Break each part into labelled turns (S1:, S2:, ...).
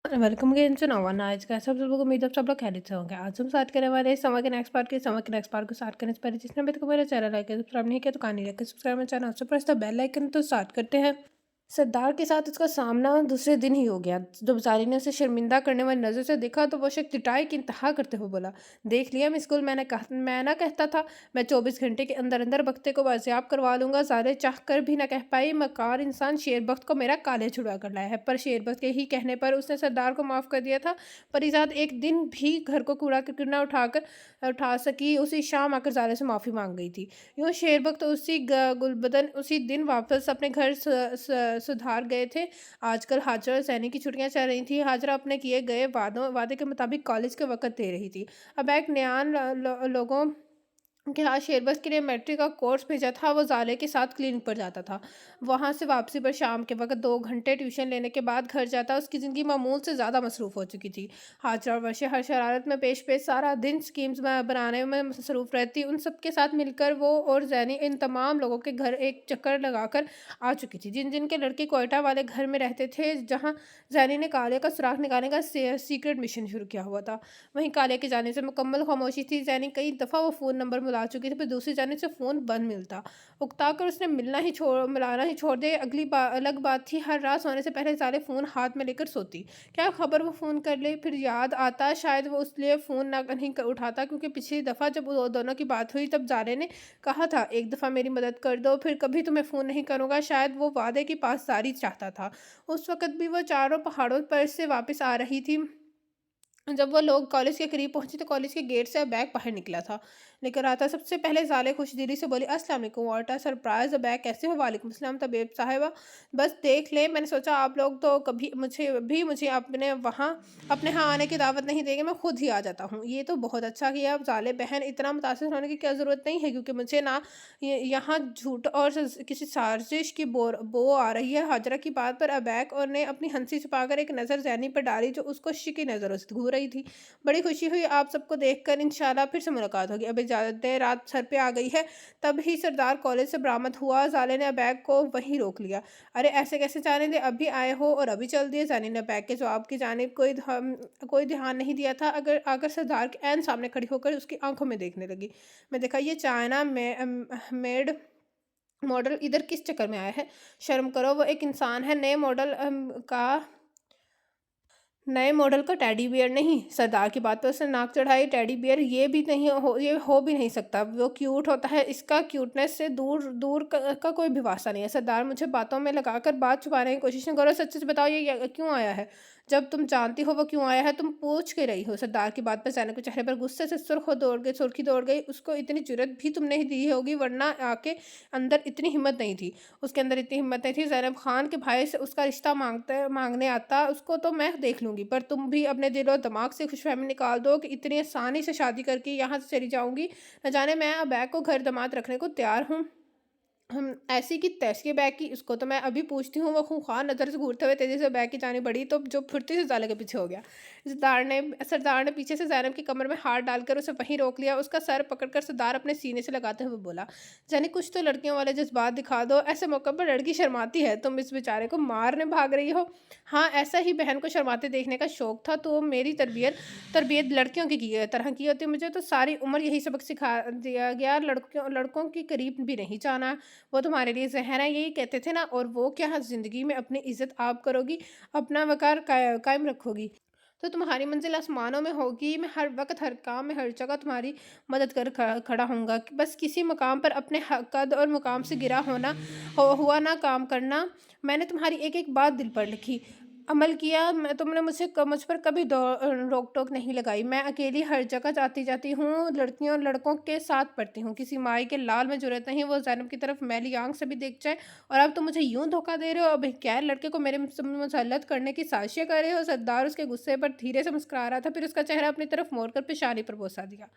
S1: Welcome again to नवा आज का सब लोग उम्मीद है सब लोग खैरियत से होंगे। आज हम स्टार्ट करने वाले हैं समय के नेक्स्ट पार्ट को स्टार्ट करने से पहले जिसने अभी तक मेरा चैनल लाइक सब्सक्राइब नहीं किया तो कहानी लाइक सब्सक्राइब मेरा channel press the bell icon. तो स्टार्ट करते हैं। सरदार के साथ उसका सामना दूसरे दिन ही हो गया। जब जारी ने उसे शर्मिंदा करने वाली नजर से देखा तो वो शख्स पिटाई की इंतहा करते हुए बोला, देख लिया मैं स्कूल मैं ना कहता था मैं 24 घंटे के अंदर अंदर बख्ते को बाजियाब करवा लूंगा। सारे चाह कर भी ना कह पाई मकार इंसान शेरबख्त को मेरा काले छुड़ा कर लाया है। पर शेरबख्त के ही कहने पर उसने सरदार को माफ कर दिया था। पर इजाद एक दिन भी घर को कूड़ा करकट ना उठा सकी। उसी शाम आकर जाले से माफी मांग गई थी। यूँ शेरबख्त गुलबदन उसी दिन वापस अपने घर सुधार गए थे। आजकल हाजरा और सैनी की छुट्टियां चल रही थी। हाजरा अपने किए गए वादे के मुताबिक कॉलेज के वक्त दे रही थी। अब एक नयान लोगों कि हाँ शेरबस के लिए मैट्रिक का कोर्स भेजा था। वो जाले के साथ क्लिनिक पर जाता था। वहाँ से वापसी पर शाम के वक्त 2 घंटे ट्यूशन लेने के बाद घर जाता। उसकी ज़िंदगी मामूल से ज़्यादा मसरूफ़ हो चुकी थी। हाजरा और वर्षा हर शरारत में पेश पेश सारा दिन स्कीम्स बनाने में मसरूफ़ रहती। उन सब के साथ मिलकर वो और जैनी इन तमाम लोगों के घर एक चक्कर लगाकर आ चुकी थी। जिन जिन के लड़के कोयटा वाले घर में रहते थे जहाँ जैनी ने काले का सुराग निकालने का सीक्रेट मिशन शुरू किया हुआ था। वहीं काले की जाने से मुकम्मल खामोशी थी। जैनी कई दफ़ा वो फ़ोन नंबर मिला चुकी थी पर दूसरी जानिब से फ़ोन बंद मिलता। उकता कर उसने मिलाना ही छोड़ दे। अलग बात थी हर रात सोने से पहले सारे फ़ोन हाथ में लेकर सोती। क्या खबर वो फ़ोन कर ले। फिर याद आता शायद वो उसलिए फ़ोन ना नहीं उठाता क्योंकि पिछली दफ़ा जब वो दोनों की बात हुई तब जाले ने कहा था एक दफ़ा मेरी मदद कर दो फिर कभी तुम्हें फ़ोन नहीं करूँगा। शायद वो वादे की पासदारी चाहता था। उस वक़्त भी वो चारों पहाड़ों पर से वापस आ रही थी। जब वो लोग कॉलेज के करीब पहुंचे तो कॉलेज के गेट से बैग बाहर निकला था लेकर आता। सबसे पहले ज़ाले खुशदिली से बोली, अस्सलाम वालेकुम। व्हाट अ सरप्राइज, बैग कैसे हो। वालेकुम सलाम तबीयत साहिबा। बस देख ले मैंने सोचा आप लोग तो कभी मुझे अपने यहाँ आने की दावत नहीं देंगे, मैं खुद ही आ जाता हूँ। ये तो बहुत अच्छा किया। अब ज़ाले बहन इतना मुतासिर होने की क्या ज़रूरत नहीं है क्योंकि मुझे ना यहाँ झूठ और किसी साजिश की बो आ रही है। हाजरा की बात पर अबैक और ने अपनी हंसी छुपाकर एक नज़र जैनी पर डाली जो उसको शिकी नज़रों से घूर रही थी। बड़ी खुशी हुई आप सबको देखकर। इंशाल्लाह फिर से मुलाकात होगी। अब इजाज़त दें, रात सर पे आ गई है। तब ही सरदार कॉलेज से बरामद हुआ। जाले ने अबैक को वहीं रोक लिया। अरे ऐसे कैसे जाने दे, अभी आए हो और अभी चल दिए। जानी ने अबैक के जवाब की जानिब कोई ध्यान नहीं दिया था। अगर आकर सरदार के ऐन सामने खड़ी होकर उसकी आंखों में देखने लगी। मैं देखा ये चाइना मेड मॉडल इधर किस चक्कर में आया है। शर्म करो, वो एक इंसान है। नए मॉडल का टेडी बियर नहीं। सरदार की बात पर उसने नाक चढ़ाई। टेडी बियर ये हो भी नहीं सकता। वो क्यूट होता है, इसका क्यूटनेस से दूर दूर का कोई भी वास्ता नहीं है। सरदार मुझे बातों में लगाकर बात छुपाने की कोशिश न करो। सच सच बताओ ये क्यों आया है। जब तुम जानती हो वो क्यों आया है तुम पूछ के रही हो। सरदार की बात पर जैनब के चेहरे पर गुस्से से सुर्खी दौड़ गई। उसको इतनी जुर्रत भी तुमने ही दी होगी वरना आके अंदर इतनी हिम्मत नहीं थी। उसके अंदर इतनी हिम्मत नहीं थी। ज़ैनब खान के भाई से उसका रिश्ता मांगने आता। उसको तो मैं देख लूँगी पर तुम भी अपने दिल और दिमाग से खुशफहमी निकाल दो कि इतनी आसानी से शादी करके यहाँ से चली जाऊँगी। न जाने मैं अबैक को घर दामाद रखने को तैयार हूँ। हम ऐसी की तैसी बैग की उसको तो मैं अभी पूछती हूँ। वो खूंखार नज़र से घूरते हुए तेज़ी से बैग की जानी बढ़ी तो जो फुर्ती से ज़ाले के पीछे हो गया। सरदार ने पीछे से ज़ैनब की कमर में हाथ डालकर उसे वहीं रोक लिया। उसका सर पकड़कर सरदार अपने सीने से लगाते हुए बोला, जानी कुछ तो लड़कियों वाले जज्बात दिखा दो। ऐसे मौके पर लड़की शर्माती है, तुम इस बेचारे को मारने भाग रही हो। हाँ ऐसा ही बहन को शर्माते देखने का शौक था तो मेरी तरबियत तरबियत लड़कियों की तरह की होती। मुझे तो सारी उम्र यही सबक सिखा दिया गया, लड़कों की करीब भी नहीं जाना। वो तुम्हारे लिए ज़हर है, यही कहते थे ना। और वो क्या ज़िंदगी में अपनी इज़्ज़त आप करोगी, अपना वक़ार कायम रखोगी तो तुम्हारी मंज़िल आसमानों में होगी। मैं हर वक़्त, हर काम में, हर जगह तुम्हारी मदद कर खड़ा होऊँगा। बस किसी मकाम पर अपने कद और मुकाम से गिरा हुआ ना काम करना। मैंने तुम्हारी एक-एक बात दिल पर लिखी, अमल किया। तुमने मुझ पर कभी रोक-टोक नहीं लगाई। मैं अकेली हर जगह जाती हूँ, लड़कियों लड़कों के साथ पढ़ती हूँ। किसी माई के लाल में ज़रूरत नहीं वो ज़ैनब की तरफ मैली आँख से भी देख जाए। और अब तुम मुझे यूँ धोखा दे रहे हो। अब गैर लड़के को मेरे मुसल्लत करने की साज़िशें कर रहे हो। सरदार उसके गुस्से पर धीरे से मुस्कुरा रहा था, फिर उसका चेहरा अपनी तरफ मोड़कर पेशानी पर बोसा दिया।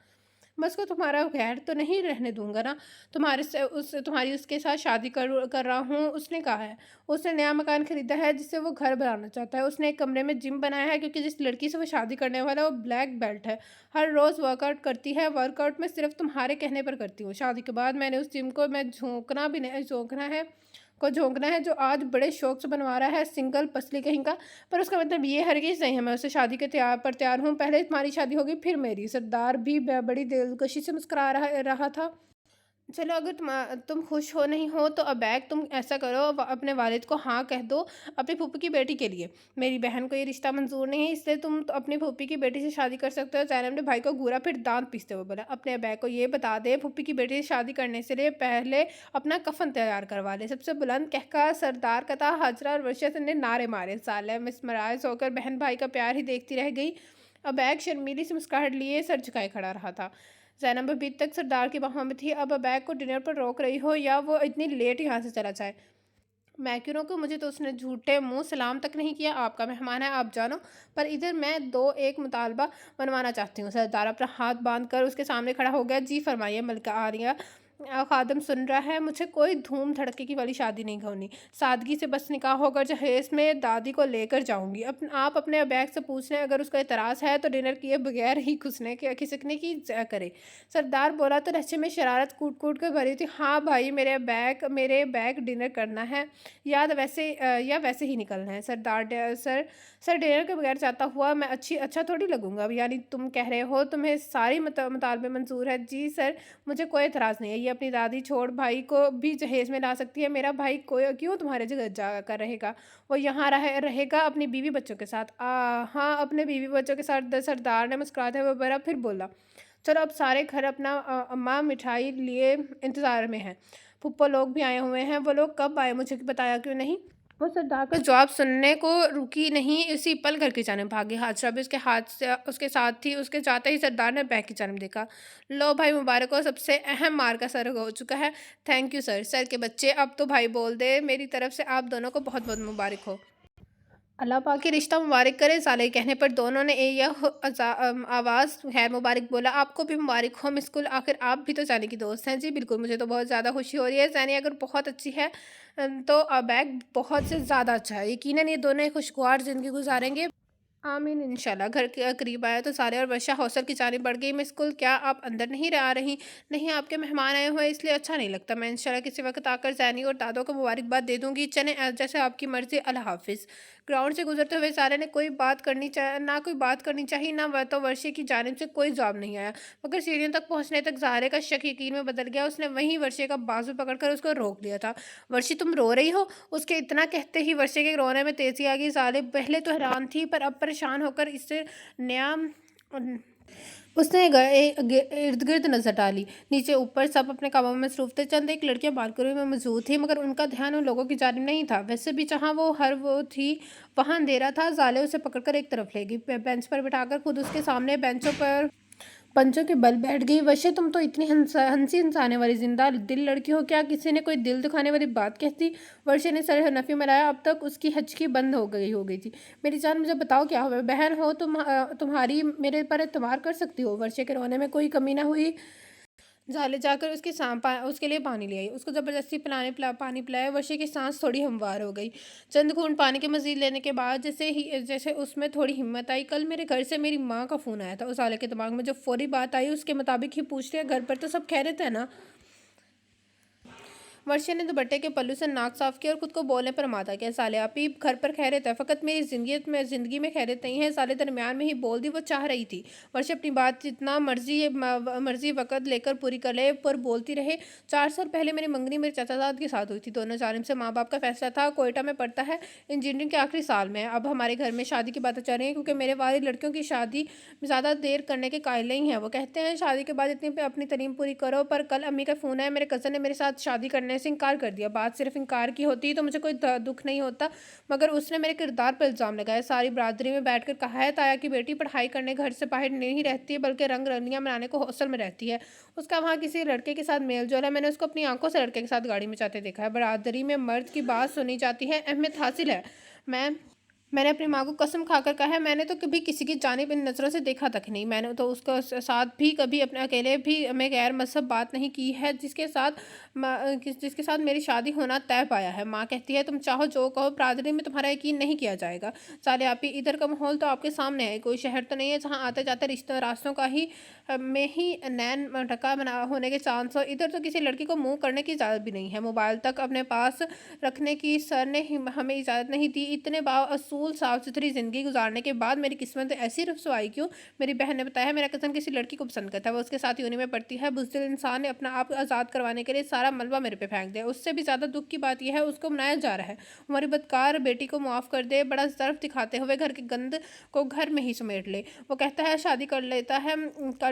S1: बस को तुम्हारा खैर तो नहीं रहने दूंगा ना। तुम्हारी उसके साथ शादी कर रहा हूँ उसने कहा है। उसने नया मकान खरीदा है जिससे वो घर बनाना चाहता है। उसने एक कमरे में जिम बनाया है क्योंकि जिस लड़की से वो शादी करने वाला है वो ब्लैक बेल्ट है, हर रोज़ वर्कआउट करती है। वर्कआउट में सिर्फ तुम्हारे कहने पर करती हूँ। शादी के बाद मैंने उस जिम को मैं झोंकना भी नहीं झोंकना है को झोंकना है जो आज बड़े शौक से बनवा रहा है सिंगल पसली कहीं का। पर उसका मतलब ये हरगिज़ नहीं है मैं उससे शादी के तैयार हूँ, पहले तुम्हारी शादी होगी फिर मेरी। सरदार भी बड़ी दिलकशी से मुस्कुरा रहा था। चलो अगर तुम खुश हो नहीं हो तो अबैग तुम ऐसा करो, अपने वालिद को हाँ कह दो अपनी फूफी की बेटी के लिए। मेरी बहन को ये रिश्ता मंजूर नहीं है, इसलिए तुम तो अपनी फूफी की बेटी से शादी कर सकते हो। ज़ैनब ने भाई को घूरा फिर दांत पीसते हुए बोला, अपने अबैग को ये बता दे फूफी की बेटी से शादी करने से लिए पहले अपना कफन तैयार करवा ले। सबसे बुलंद कहकर सरदार का था। हाजरा और वर्षा ने नारे मारे। साले मिसमराज होकर बहन भाई का प्यार ही देखती रह गई। अबैग शर्मीली से मुस्कुराहट लिए सर झुकाए खड़ा रहा था। ज़ैनब अभी तक सरदार की बाहों में थी, अब अबैग को डिनर पर रोक रही हो या वो इतनी लेट यहाँ से चला जाए। मैं क्यों रोकूं, मुझे तो उसने झूठे मुंह सलाम तक नहीं किया। आपका मेहमान है, आप जानो। पर इधर मैं दो एक मुतालबा बनवाना चाहती हूँ। सरदार अपना हाथ बांध कर उसके सामने खड़ा हो गया। जी फरमाइए मलिका आरिया। खादम सुन रहा है। मुझे कोई धूम धड़के की वाली शादी नहीं करनी। सादगी से बस निकाह होकर जहेज में दादी को लेकर जाऊंगी। आप अपने अबैग से पूछ लें, अगर उसका एतराज़ है तो डिनर किए बगैर ही खिसकने की करे। सरदार बोला तो लहजे में शरारत कूट कूट कर भरी थी। हाँ भाई, मेरे बैग डिनर करना है या वैसे ही निकलना है। सर डिनर के बगैर जाता हुआ मैं अच्छा थोड़ी लगूंगा। यानी तुम कह रहे हो तुम्हें सारी मुतालबे मंजूर है? जी सर, मुझे कोई एतराज़ नहीं है। ये अपनी दादी छोड़ भाई को भी जहेज़ में ला सकती है। मेरा भाई क्यों तुम्हारे जगह जाकर रहेगा? वो यहाँ रहेगा अपनी बीवी बच्चों के साथ। हाँ, अपने बीवी बच्चों के साथ। सरदार ने मुस्कुराते हुए बोला। फिर बोला, चलो अब सारे घर अपना अम्मा मिठाई लिए इंतज़ार में हैं। फूफो लोग भी आए हुए हैं। वो लोग कब आए मुझे बताया क्यों नहीं? वो सरदार का जवाब सुनने को रुकी नहीं, इसी पल घर की जानिब भागी। हाजरा भी उसके साथ थी। उसके जाते ही सरदार ने बैग की जानिब देखा। लो भाई मुबारक हो, सबसे अहम मार का सर हो चुका है। Thank you sir. सर के बच्चे अब तो भाई बोल दे। मेरी तरफ से आप दोनों को बहुत बहुत मुबारक हो। अल्लाह पाक की रिश्ता मुबारक करे। साले के कहने पर दोनों ने आवाज़ खैर मुबारक बोला। आपको भी मुबारक हो मिस्कुल, आखिर आप भी तो जाने की दोस्त हैं। जी बिल्कुल, मुझे तो बहुत ज़्यादा खुशी हो रही है। ज़ैनी अगर बहुत अच्छी है तो अबैग बहुत से ज़्यादा अच्छा है। यकीनन ये दोनों एक खुशगवार ज़िंदगी गुजारेंगे। आमीन इंशाल्लाह। घर के करीब आया तो साले और वर्षा हौसल की जानिब बढ़ गई। मिस्कुल, क्या आप अंदर नहीं आ रही? नहीं, आपके मेहमान आए हुए इसलिए अच्छा नहीं लगता। मैं इंशाल्लाह किसी वक्त आकर ज़ैनी और दादों को मुबारकबाद दे दूंगी। चने जैसे आपकी मर्ज़ी। अल्लाह हाफिज़। ग्राउंड से गुजरते हुए साले ने कोई बात करनी चाहिए ना वह तो वर्षे की जानिब से कोई जवाब नहीं आया। मगर सीढ़ियों तक पहुंचने तक ज़ाहरे का शक यकीन में बदल गया। उसने वहीं वर्षे का बाजू पकड़कर उसको रोक लिया था। वर्षी, तुम रो रही हो? उसके इतना कहते ही वर्षे के रोने में तेजी आ गई। साले पहले तो हैरान थी पर अब परेशान होकर इससे नया उसने इर्द गिर्द नजर डाली। नीचे ऊपर सब अपने कामों में मसरूफ थे। चंद एक लड़कियां बालकनी में मौजूद थी मगर उनका ध्यान उन लोगों की जानिब नहीं था। वैसे भी जहां वो थी वहां अंधेरा था। जाले उसे पकड़कर एक तरफ ले गई। बेंच पर बिठाकर खुद उसके सामने पंचों के बल बैठ गई। वैसे तुम तो इतनी हंसी हंसाने वाली जिंदा दिल लड़की हो, क्या किसी ने कोई दिल दिखाने वाली बात कहती? वर्षे ने सर नफी में लाया। अब तक उसकी हचकी बंद हो गई थी। मेरी जान, मुझे बताओ क्या हुआ? बहन हो तुम्हारी मेरे पर एतबार कर सकती हो। वर्षे के रोने में कोई कमी ना हुई। झाले जाकर उसके लिए पानी ले आई। उसको ज़बरदस्ती पानी पिलाया। वर्षे की सांस थोड़ी हमवार हो गई। चंद घूंट पानी के मजीद लेने के बाद जैसे उसमें थोड़ी हिम्मत आई। कल मेरे घर से मेरी माँ का फ़ोन आया था। उस साले के दिमाग में जो फौरी बात आई उसके मुताबिक ही पूछते हैं, घर पर तो सब खैरियत है ना? वर्षा ने दुपट्टे के पल्लू से नाक साफ किया और खुद को बोलने पर माता किया। साले, आप ही घर पर खैरियत है, फ़कत मेरी जिंदगी में खैरियत नहीं है। साले दरमियान में ही बोल दी। वो चाह रही थी वर्षा अपनी बात जितना मर्जी वक़्त लेकर पूरी कर ले, पर बोलती रहे। 4 साल पहले मेरी मंगनी मेरे चाचाजाद के साथ हुई थी। दोनों जानिब से माँ बाप का फैसला था। कोयटा में पढ़ता है, इंजीनियरिंग के आखिरी साल में है। अब हमारे घर में शादी की बातें चल रही हैं क्योंकि मेरे वालिद लड़कियों की शादी में ज़्यादा देर करने के कायल नहीं है। वो कहते हैं शादी के बाद इतनी अपनी तालीम पूरी करो। पर कल अम्मी का फ़ोन है, मेरे कज़न ने मेरे साथ शादी करने से इनकार कर दिया। बात सिर्फ इनकार की होती तो मुझे कोई दुख नहीं होता, मगर उसने मेरे किरदार पर इल्ज़ाम लगाया। सारी बरादरी में बैठकर कहा है ताया की बेटी पढ़ाई करने घर से बाहर नहीं रहती बल्कि रंग रलियाँ मनाने को हॉस्टल में रहती है। उसका वहाँ किसी लड़के के साथ मेल जोल है। मैंने उसको अपनी आंखों से लड़के के साथ गाड़ी में जाते देखा है। बरादरी में मर्द की बात सुनी जाती है, अहमियत हासिल है। मैं मैंने अपनी माँ को कसम खाकर कहा है, मैंने तो कभी किसी की जानिब इन नज़रों से देखा तक नहीं। मैंने तो उसको साथ भी कभी अपने अकेले भी मैं गैर मज़हब बात नहीं की है जिसके साथ मेरी शादी होना तय पाया है। माँ कहती है, तुम चाहो जो कहो, बरादरी में तुम्हारा यकीन नहीं किया जाएगा। साले आप ही, इधर का माहौल तो आपके सामने है। कोई शहर तो नहीं है जहाँ आते जाते रिश्ते रास्तों का ही में ही नैन ढका बना होने के चांस हो। इधर तो किसी लड़की को मुंह करने की इजाज़त भी नहीं है। मोबाइल तक अपने पास रखने की सर ने हमें इजाज़त नहीं दी। इतने बाअसूल साफ सुथरी ज़िंदगी गुजारने के बाद मेरी किस्मत ऐसी रसवाई क्यों? मेरी बहन ने बताया, मेरा कज़न किसी लड़की को पसंद करता है, वो उसके साथ यूनी में पढ़ती है। बुज़दिल इंसान ने अपना आप आज़ाद करवाने के लिए सारा मलबा मेरे पे फेंक दिया। उससे भी ज़्यादा दुख की बात यह है, उसको मनाया जा रहा है। हमारी बदकार बेटी को मुआफ़ कर दे, बड़ा ज़र्फ दिखाते हुए घर के गंद को घर में ही समेट ले। वो कहता है, शादी कर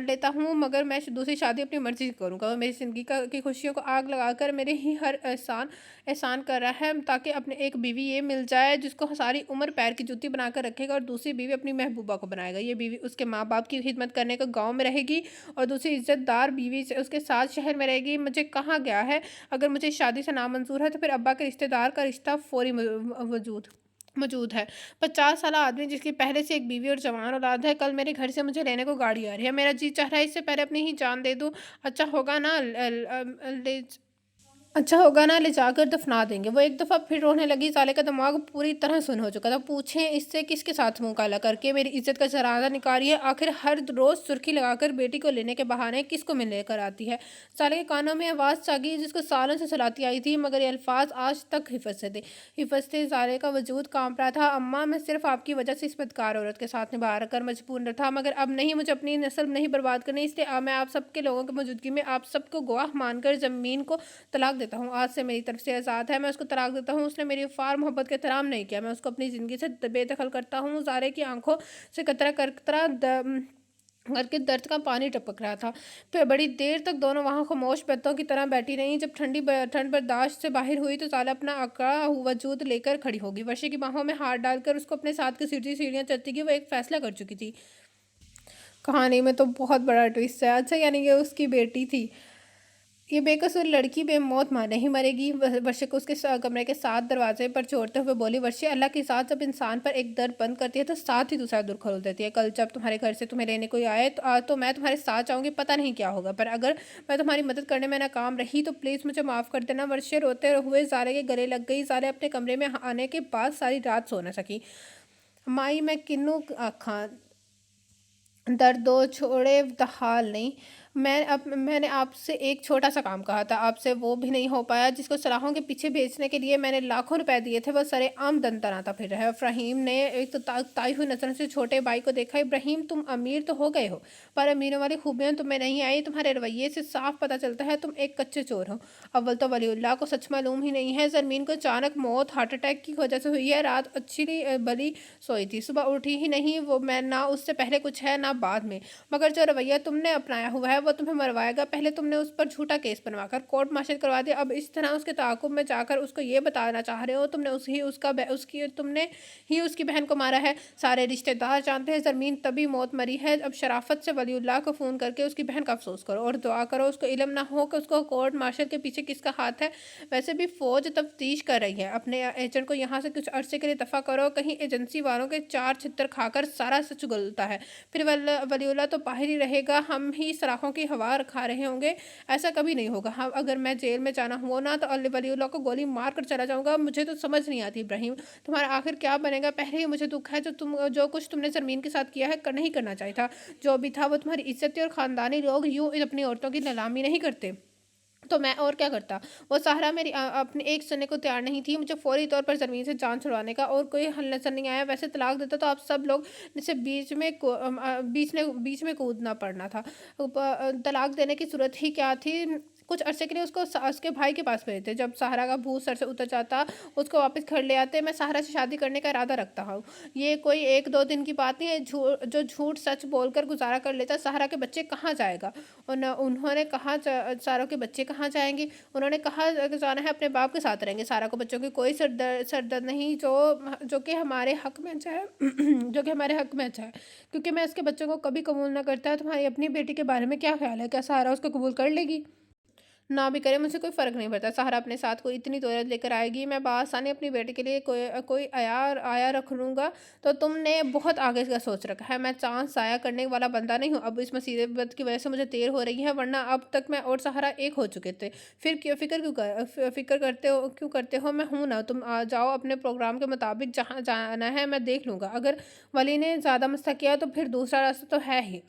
S1: लेता हूँ, मगर मैं दूसरी शादी अपनी मर्ज़ी से करूँगा। वो मेरी ज़िंदगी की खुशियों को आग लगाकर मेरे ही हर एहसान कर रहा है, ताकि अपने एक बीवी ये मिल जाए जिसको सारी उम्र पैर की जूती बनाकर रखेगा, और दूसरी बीवी अपनी महबूबा को बनाएगा। ये बीवी उसके माँ बाप की खिदमत करने को गांव में रहेगी, और दूसरी इज्जतदार बीवी से उसके साथ शहर में रहेगी। मुझे कहा गया है, अगर मुझे शादी से नामंजूर है तो फिर अब्बा के रिश्तेदार का रिश्ता फौरी वजूद मौजूद है। 50 साल आदमी जिसकी पहले से एक बीवी और जवान औलाद है, कल मेरे घर से मुझे लेने को गाड़ी आ रही है। मेरा जी चाह रहा है इससे पहले अपनी ही जान दे दूँ। अच्छा होगा ना ले अच्छा होगा ना, ले जाकर दफना देंगे। वो एक दफ़ा फिर रोने लगी। साले का दिमाग पूरी तरह सुन्न हो चुका था। पूछें इससे किसके साथ मुँह काला करके मेरी इज़्ज़त का जनाज़ा निकाली है। आखिर हर रोज़ सुर्खी लगाकर बेटी को लेने के बहाने किसको मिलने कर आती है। साले के कानों में आवाज़ जागी जिसको सालों से सुलाती आई थी, मगर ये अल्फाज आज तक हिफज थे। साले का वजूद कांप रहा था। अम्मा, मैं सिर्फ आपकी वजह से इस बदकार औरत के साथ निभा कर मजबूर था, मगर अब नहीं, मुझे अपनी नस्ल नहीं बर्बाद करनी। इसलिए अब मैं आप सबके लोगों की मौजूदगी में आप सबको गवाह मानकर ज़मीन को तलाक देता हूँ। आज से मेरी तरफ से आज़ाद है। मैं उसको तलाक देता हूँ। उसने मेरी वफ़ार मोहब्बत का एहतराम नहीं किया। मैं उसको अपनी ज़िंदगी से बेदखल करता हूँ। ज़ारे की आंखों से कतरा कतरा करके दर्द का पानी टपक रहा था। फिर बड़ी देर तक दोनों वहाँ खामोश पत्तों की तरह बैठी रहीं। जब ठंड बर्दाश्त से बाहर हुई तो साला अपना अकड़ा वजूद लेकर खड़ी होगी। वर्षे की बाहों में हाथ डालकर उसको अपने साथ की सीढ़ियाँ चढ़ती गई। वो एक फ़ैसला कर चुकी थी। कहानी में तो बहुत बड़ा ट्विस्ट है। अच्छा, यानी कि उसकी बेटी थी। ये बेकसूर लड़की बेमौत मार नहीं मरेगी। वर्षे को उसके कमरे के 7 दरवाजे पर छोड़ते हुए बोली, वर्षे, अल्लाह के साथ जब इंसान पर एक दर बंद करती है तो साथ ही दूसरा दर खोल देती है। कल जब तुम्हारे घर से तुम्हें लेने कोई आए तो मैं तुम्हारे साथ जाऊंगी। पता नहीं क्या होगा, पर अगर मैं तुम्हारी मदद करने में नाकाम रही तो प्लीज़ मुझे माफ़ कर देना। वर्षे रोते हुए ज़ारे के गले लग गई। ज़ारे अपने कमरे में आने के बाद सारी रात सो न सकी। माई, मैं किन्नू आखा, दर्द दो छोड़े हाल नहीं। मैंने आपसे एक छोटा सा काम कहा था, आपसे वो भी नहीं हो पाया। जिसको सलाहों के पीछे भेजने के लिए मैंने लाखों रुपए दिए थे, वो सरेआम दन तनाता फिर रहा है। फ़हीम ने एक तो ताई हुई नज़र से छोटे भाई को देखा। इब्राहिम, तुम अमीर तो हो गए हो, पर अमीरों वाली खूबियाँ तुम्हें नहीं आई। तुम्हारे रवैये से साफ पता चलता है तुम एक कच्चे चोर हो। अव्वल तो वलीउल्लाह को सच मालूम ही नहीं है। ज़रमीन को अचानक मौत हार्ट अटैक की वजह से हुई है। रात अच्छी भली सोई थी, सुबह उठी ही नहीं वो। मैं ना उससे पहले कुछ है ना बाद में, मगर जो रवैया तुमने अपनाया हुआ है वो तुम्हें मरवाएगा। पहले तुमने उस पर झूठा केस बनवाकर कोर्ट मार्शल करवा दिया, अब इस तरह उसके ताक़ुब में जाकर उसको ये बताना चाह रहे हो तुमने ही उसकी बहन को मारा है। सारे रिश्तेदार जानते हैं ज़रमीन तभी मौत मरी है। अब शराफत से वलीउल्लाह को फ़ोन करके उसकी बहन का अफसोस करो और दुआ करो उसको इल्म ना हो कि उसको कोर्ट मार्शल के पीछे किसका हाथ है। वैसे भी फ़ौज तफ्तीश कर रही है। अपने एजेंट को यहाँ से कुछ अरसे के लिए दफ़ा करो, कहीं एजेंसी वालों के 4 छितर खाकर सारा सच उगलता है। फिर वलीउल्लाह तो बाहर ही रहेगा, हम ही सराखों की हवा खा रहे होंगे। ऐसा कभी नहीं होगा। हाँ, अगर मैं जेल में जाना हुआ ना तो वलीउल्लाह को गोली मार कर चला जाऊंगा। मुझे तो समझ नहीं आती इब्राहिम, तुम्हारा आखिर क्या बनेगा। पहले ही मुझे दुख है जो कुछ तुमने ज़रमीन के साथ किया है नहीं करना चाहिए था। जो भी था वो तुम्हारी इज्जत थी, और ख़ानदानी लोग यूँ अपनी औरतों की नीलामी नहीं करते। तो मैं और क्या करता। वो सहारा मेरी अपने एक सुनने को तैयार नहीं थी। मुझे फौरी तौर पर ज़मीन से जान छुड़वाने का और कोई हल नज़र नहीं आया। वैसे तलाक देता तो आप सब लोग जैसे बीच में कूदना पड़ना था। तलाक देने की ज़रूरत ही क्या थी। कुछ अरसे के लिए उसको उसके भाई के पास भेजते। जब सहारा का भूत सर से उतर जाता उसको वापस घर ले आते। मैं सहारा से शादी करने का इरादा रखता हूँ। ये कोई 1-2 दिन की बात नहीं है। जो झूठ सच बोलकर गुजारा कर लेता। सहारा के बच्चे कहाँ जाएगा। उन्होंने कहा सारों के बच्चे कहाँ जाएंगे। उन्होंने कहा जाना है अपने बाप के साथ रहेंगे। सारा को बच्चों की कोई सरदर्द नहीं, जो कि हमारे हक में अच्छा है जो कि हमारे हक में अच्छा है, क्योंकि मैं उसके बच्चों को कभी कबूल ना करता। तुम्हारी अपनी बेटी के बारे में क्या ख्याल है, क्या सहारा उसको कबूल कर लेगी। ना भी करे, मुझे कोई फ़र्क नहीं पड़ता। सहारा अपने साथ कोई इतनी दौलत लेकर आएगी, मैं बाआसानी अपनी बेटी के लिए कोई कोई आया रख लूँगा, तो तुमने बहुत आगे का सोच रखा है। मैं चाँद साया करने वाला बंदा नहीं हूँ। अब इस मुसीबत की वजह से मुझे देर हो रही है, वरना अब तक मैं और सहारा एक हो चुके थे। फिर क्यों फ़िक्र करते हो? मैं हूँ ना, तुम जाओ अपने प्रोग्राम के मुताबिक, जहाँ जाना है मैं देख लूँगा। अगर वली ने ज़्यादा मसला किया तो फिर दूसरा रास्ता तो है ही।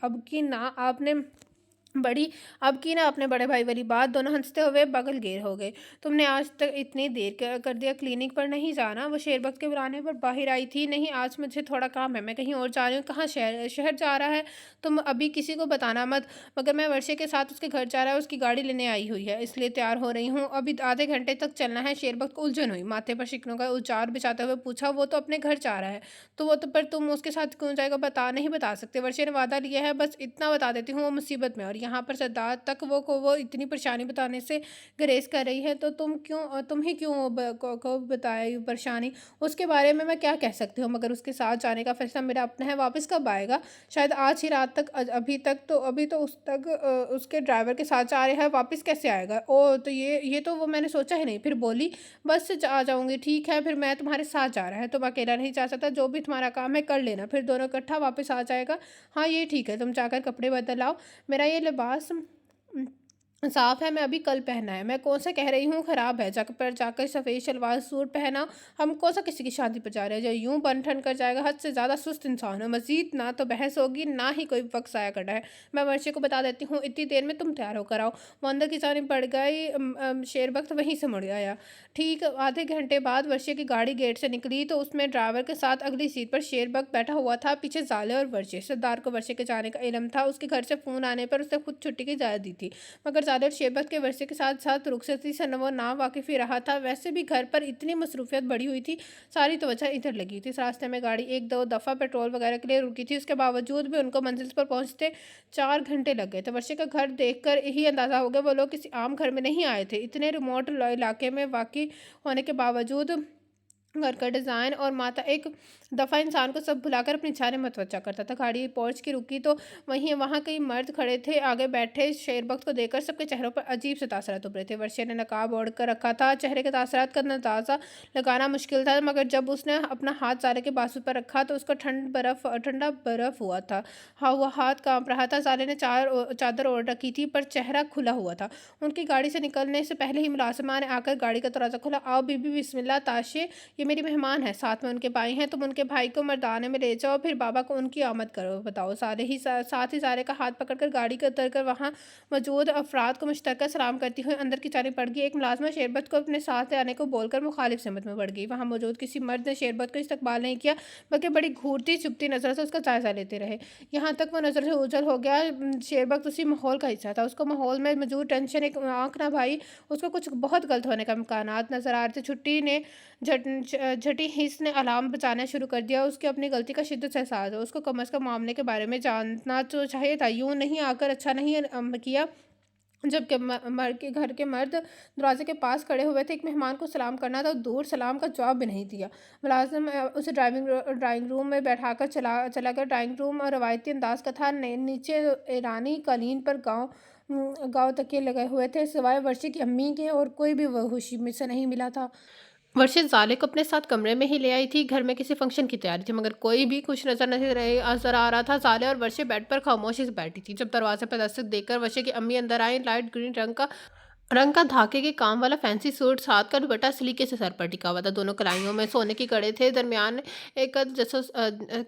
S1: बड़ी अब की ना अपने बड़े भाई वाली बात। दोनों हंसते हुए बगल गेर हो गए। तुमने आज तक इतनी देर कर दिया, क्लिनिक पर नहीं जाना? वो शेरबख्त के बुलाने पर बाहर आई थी। नहीं, आज मुझे थोड़ा काम है, मैं कहीं और जा रही हूँ। कहाँ? शहर शहर जा रहा है? तुम अभी किसी को बताना मत, मगर मैं वर्षे के साथ उसके घर जा रहा है, उसकी गाड़ी लेने आई हुई है, इसलिए तैयार हो रही हूँ। अभी आधे घंटे तक चलना है। शेरबख्त को उलझन हुई, माथे पर शिकनों का उचार बिछाते हुए पूछा, वो तो अपने घर जा रहा है, तो वो तो पर तुम उसके साथ क्यों जाएगा? नहीं बता सकते। वर्षे ने वादा लिया है, बस इतना बता देती हूँ, वो मुसीबत में, और यहाँ पर सरदार तक वो इतनी परेशानी बताने से गुरेज कर रही है, तो तुम ही क्यों को बताए परेशानी? उसके बारे में मैं क्या कह सकती हूँ, मगर उसके साथ जाने का फैसला मेरा अपना है। वापस कब आएगा? शायद आज ही रात तक। अभी तो उसके ड्राइवर के साथ जा रहा है, वापस कैसे आएगा? ओ, तो ये तो वो मैंने सोचा ही नहीं। फिर बोली, बस से आ जाऊंगी। ठीक है, फिर मैं तुम्हारे साथ जा रहा है, तुम अकेला नहीं जा सकता। जो भी तुम्हारा काम है कर लेना, फिर दोनों इकट्ठा वापस आ जाएगा। हाँ, ये ठीक है, तुम जाकर कपड़े बदल आओ। मेरा ये लिबास साफ है, मैं अभी कल पहना है। मैं कौन सा कह रही हूँ ख़राब है? जाकर सफ़ेद शलवार सूट पहना। हम कौन सा किसी की शादी पर जा रहे हैं जो यूं बन ठन कर जाएगा? हद से ज़्यादा सुस्त इंसान है। मज़ीद ना तो बहस होगी, ना ही कोई वक्त ज़ाया करना है। मैं वर्षे को बता देती हूँ, इतनी देर में तुम तैयार होकर आओ। वो अंदर की जानिब बढ़ गई। शेरबख्त वहीं से मुड़ आया। ठीक आधे घंटे बाद वर्षे की गाड़ी गेट से निकली, तो उसमें ड्राइवर के साथ अगली सीट पर शेरबख्त बैठा हुआ था, पीछे ज़ाले और वर्षे। सरदार को वर्षे के जाने का इल्म था। उसके घर से फ़ोन आने पर उसने खुद छुट्टी की इजाज़त दी थी, मगर ज़्यादा शेबत के वर्षे के साथ साथ रुखसती से वो ना वाकिफ़ ही रहा था। वैसे भी घर पर इतनी मसरूफियत बढ़ी हुई थी, सारी तवज्जो इधर लगी थी। इस रास्ते में गाड़ी एक दो दफ़ा पेट्रोल वगैरह के लिए रुकी थी, उसके बावजूद भी उनको मंजिल पर पहुंचते 4 घंटे लग गए थे। वर्षे का घर देखकर ही अंदाज़ा हो गया वो लोग किसी आम घर में नहीं आए थे। इतने रिमोट इलाके में वाक़ई होने के बावजूद घर का डिज़ाइन और माता एक दफ़ा इंसान को सब भुलाकर अपनी इच्छा में मतवज्जा करता था। गाड़ी पहुँच के रुकी, तो वहाँ कई मर्द खड़े थे आगे बैठे। शेरबख्त को देखकर सबके चेहरों पर अजीब से तासरात उभरे थे। वर्षे ने नकाब ओढ़ कर रखा था, चेहरे के तासरात का अंदाज़ा लगाना मुश्किल था, मगर जब उसने अपना हाथ सारे के बाजू पर रखा तो उसका ठंडा बर्फ़ हुआ था। हाँ, वो हाथ काँप रहा था। साले ने चादर ओढ़ रखी थी, पर चेहरा खुला हुआ था। उनकी गाड़ी से निकलने से पहले ही मुलाजिमा ने आकर गाड़ी का दरवाज़ा खोला। आओ बीबी, बिस्मिल्लाह, ताशे, ये मेरी मेहमान है, साथ में उनके भाई हैं। तुम उनके भाई को मर्दाने में ले जाओ, फिर बाबा को उनकी आमद करो। बताओ। साथ ही सारे का हाथ पकड़कर गाड़ी के उतरकर वहाँ मौजूद अफराद को मुश्तरका सलाम करती हुई अंदर की जानिब बढ़ गई। एक मुलाजमा शेरबत को अपने साथ आने को बोलकर मुखालिफ समत में बढ़ गई। वहाँ मौजूद किसी मर्द ने शेरबत को इस्तकबाल नहीं किया, बल्कि बड़ी घूरती चुपती नज़र से उसका जायज़ा लेते रहे, यहाँ तक वो नज़र से ओझल हो गया। शेरबत उसी माहौल का हिस्सा था। उसको माहौल में मौजूद टेंशन एक आँख ना भाई, उसको कुछ बहुत गलत होने का इम्कान नज़र आ रहे थे। छुट्टी ने झटी हिस्स ने अलार्म बजाना शुरू कर दिया। उसकी अपनी गलती का शिद्दत से एहसास है। उसको कम अज़ कम मामले के बारे में जानना तो चाहिए था। यूँ नहीं आकर अच्छा नहीं किया। जबकि मर के घर के मर्द दरवाजे के पास खड़े हुए थे, एक मेहमान को सलाम करना था, दूर सलाम का जवाब भी नहीं दिया। मुलाजिम उसे ड्राइंग रूम में बैठाकर चला गया। ड्राइंग रूम और रवायती अंदाज का था। नीचे ईरानी कालीन पर गाँव तकिए लगे हुए थे। सिवाय वर्षे की अम्मी के और कोई भी वहूशी में से नहीं मिला था। वर्षा ज़ाले को अपने साथ कमरे में ही ले आई थी। घर में किसी फंक्शन की तैयारी थी, मगर कोई भी खुश नजर आ रहा था। ज़ाले और वर्षा बेड पर खामोशी से बैठी थी। जब दरवाजे पर दस्तक देकर वर्षा की अम्मी अंदर आई, लाइट ग्रीन रंग का धागे के काम वाला फैंसी सूट, साथ का दुपट्टा सलीके से सर पर टिका हुआ था। दोनों कलाइयों में सोने के कड़े थे। दरमियान एक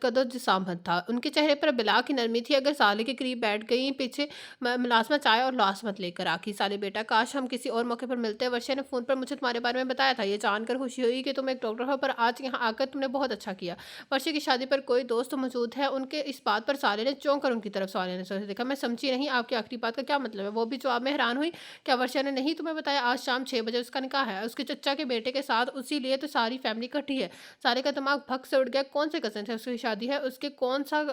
S1: कदर जिसामत था। उनके चेहरे पर बिला की नरमी थी। अगर साले के करीब बैठ गई, पीछे मुलाजमा चाय और लाशमत लेकर आखी। साले बेटा, काश हम किसी और मौके पर मिलते। वर्षा ने फ़ोन पर मुझे तुम्हारे बारे में बताया था। ये जानकर खुशी हुई कि तुम एक डॉक्टर हो, पर आज यहाँ आकर तुमने बहुत अच्छा किया। वर्षा की शादी पर कोई दोस्त मौजूद है? उनके इस बात पर साले ने चौंक कर उनकी तरफ सवालिया नज़र से देखा। मैं समझी नहीं, आपकी आखिरी बात का क्या मतलब है? वो भी जवाब में हैरान हुई। क्या वर्षा ने नहीं तुम्हें बताया? आज शाम 6 बजे उसका निकाह है, उसके चचा के बेटे के साथ। उसी लिए तो सारी फैमिली इकट्ठी है। सारे का दिमाग भग से उड़ गया। कौन से कज़न थे? उसकी शादी है, उसके कौन सा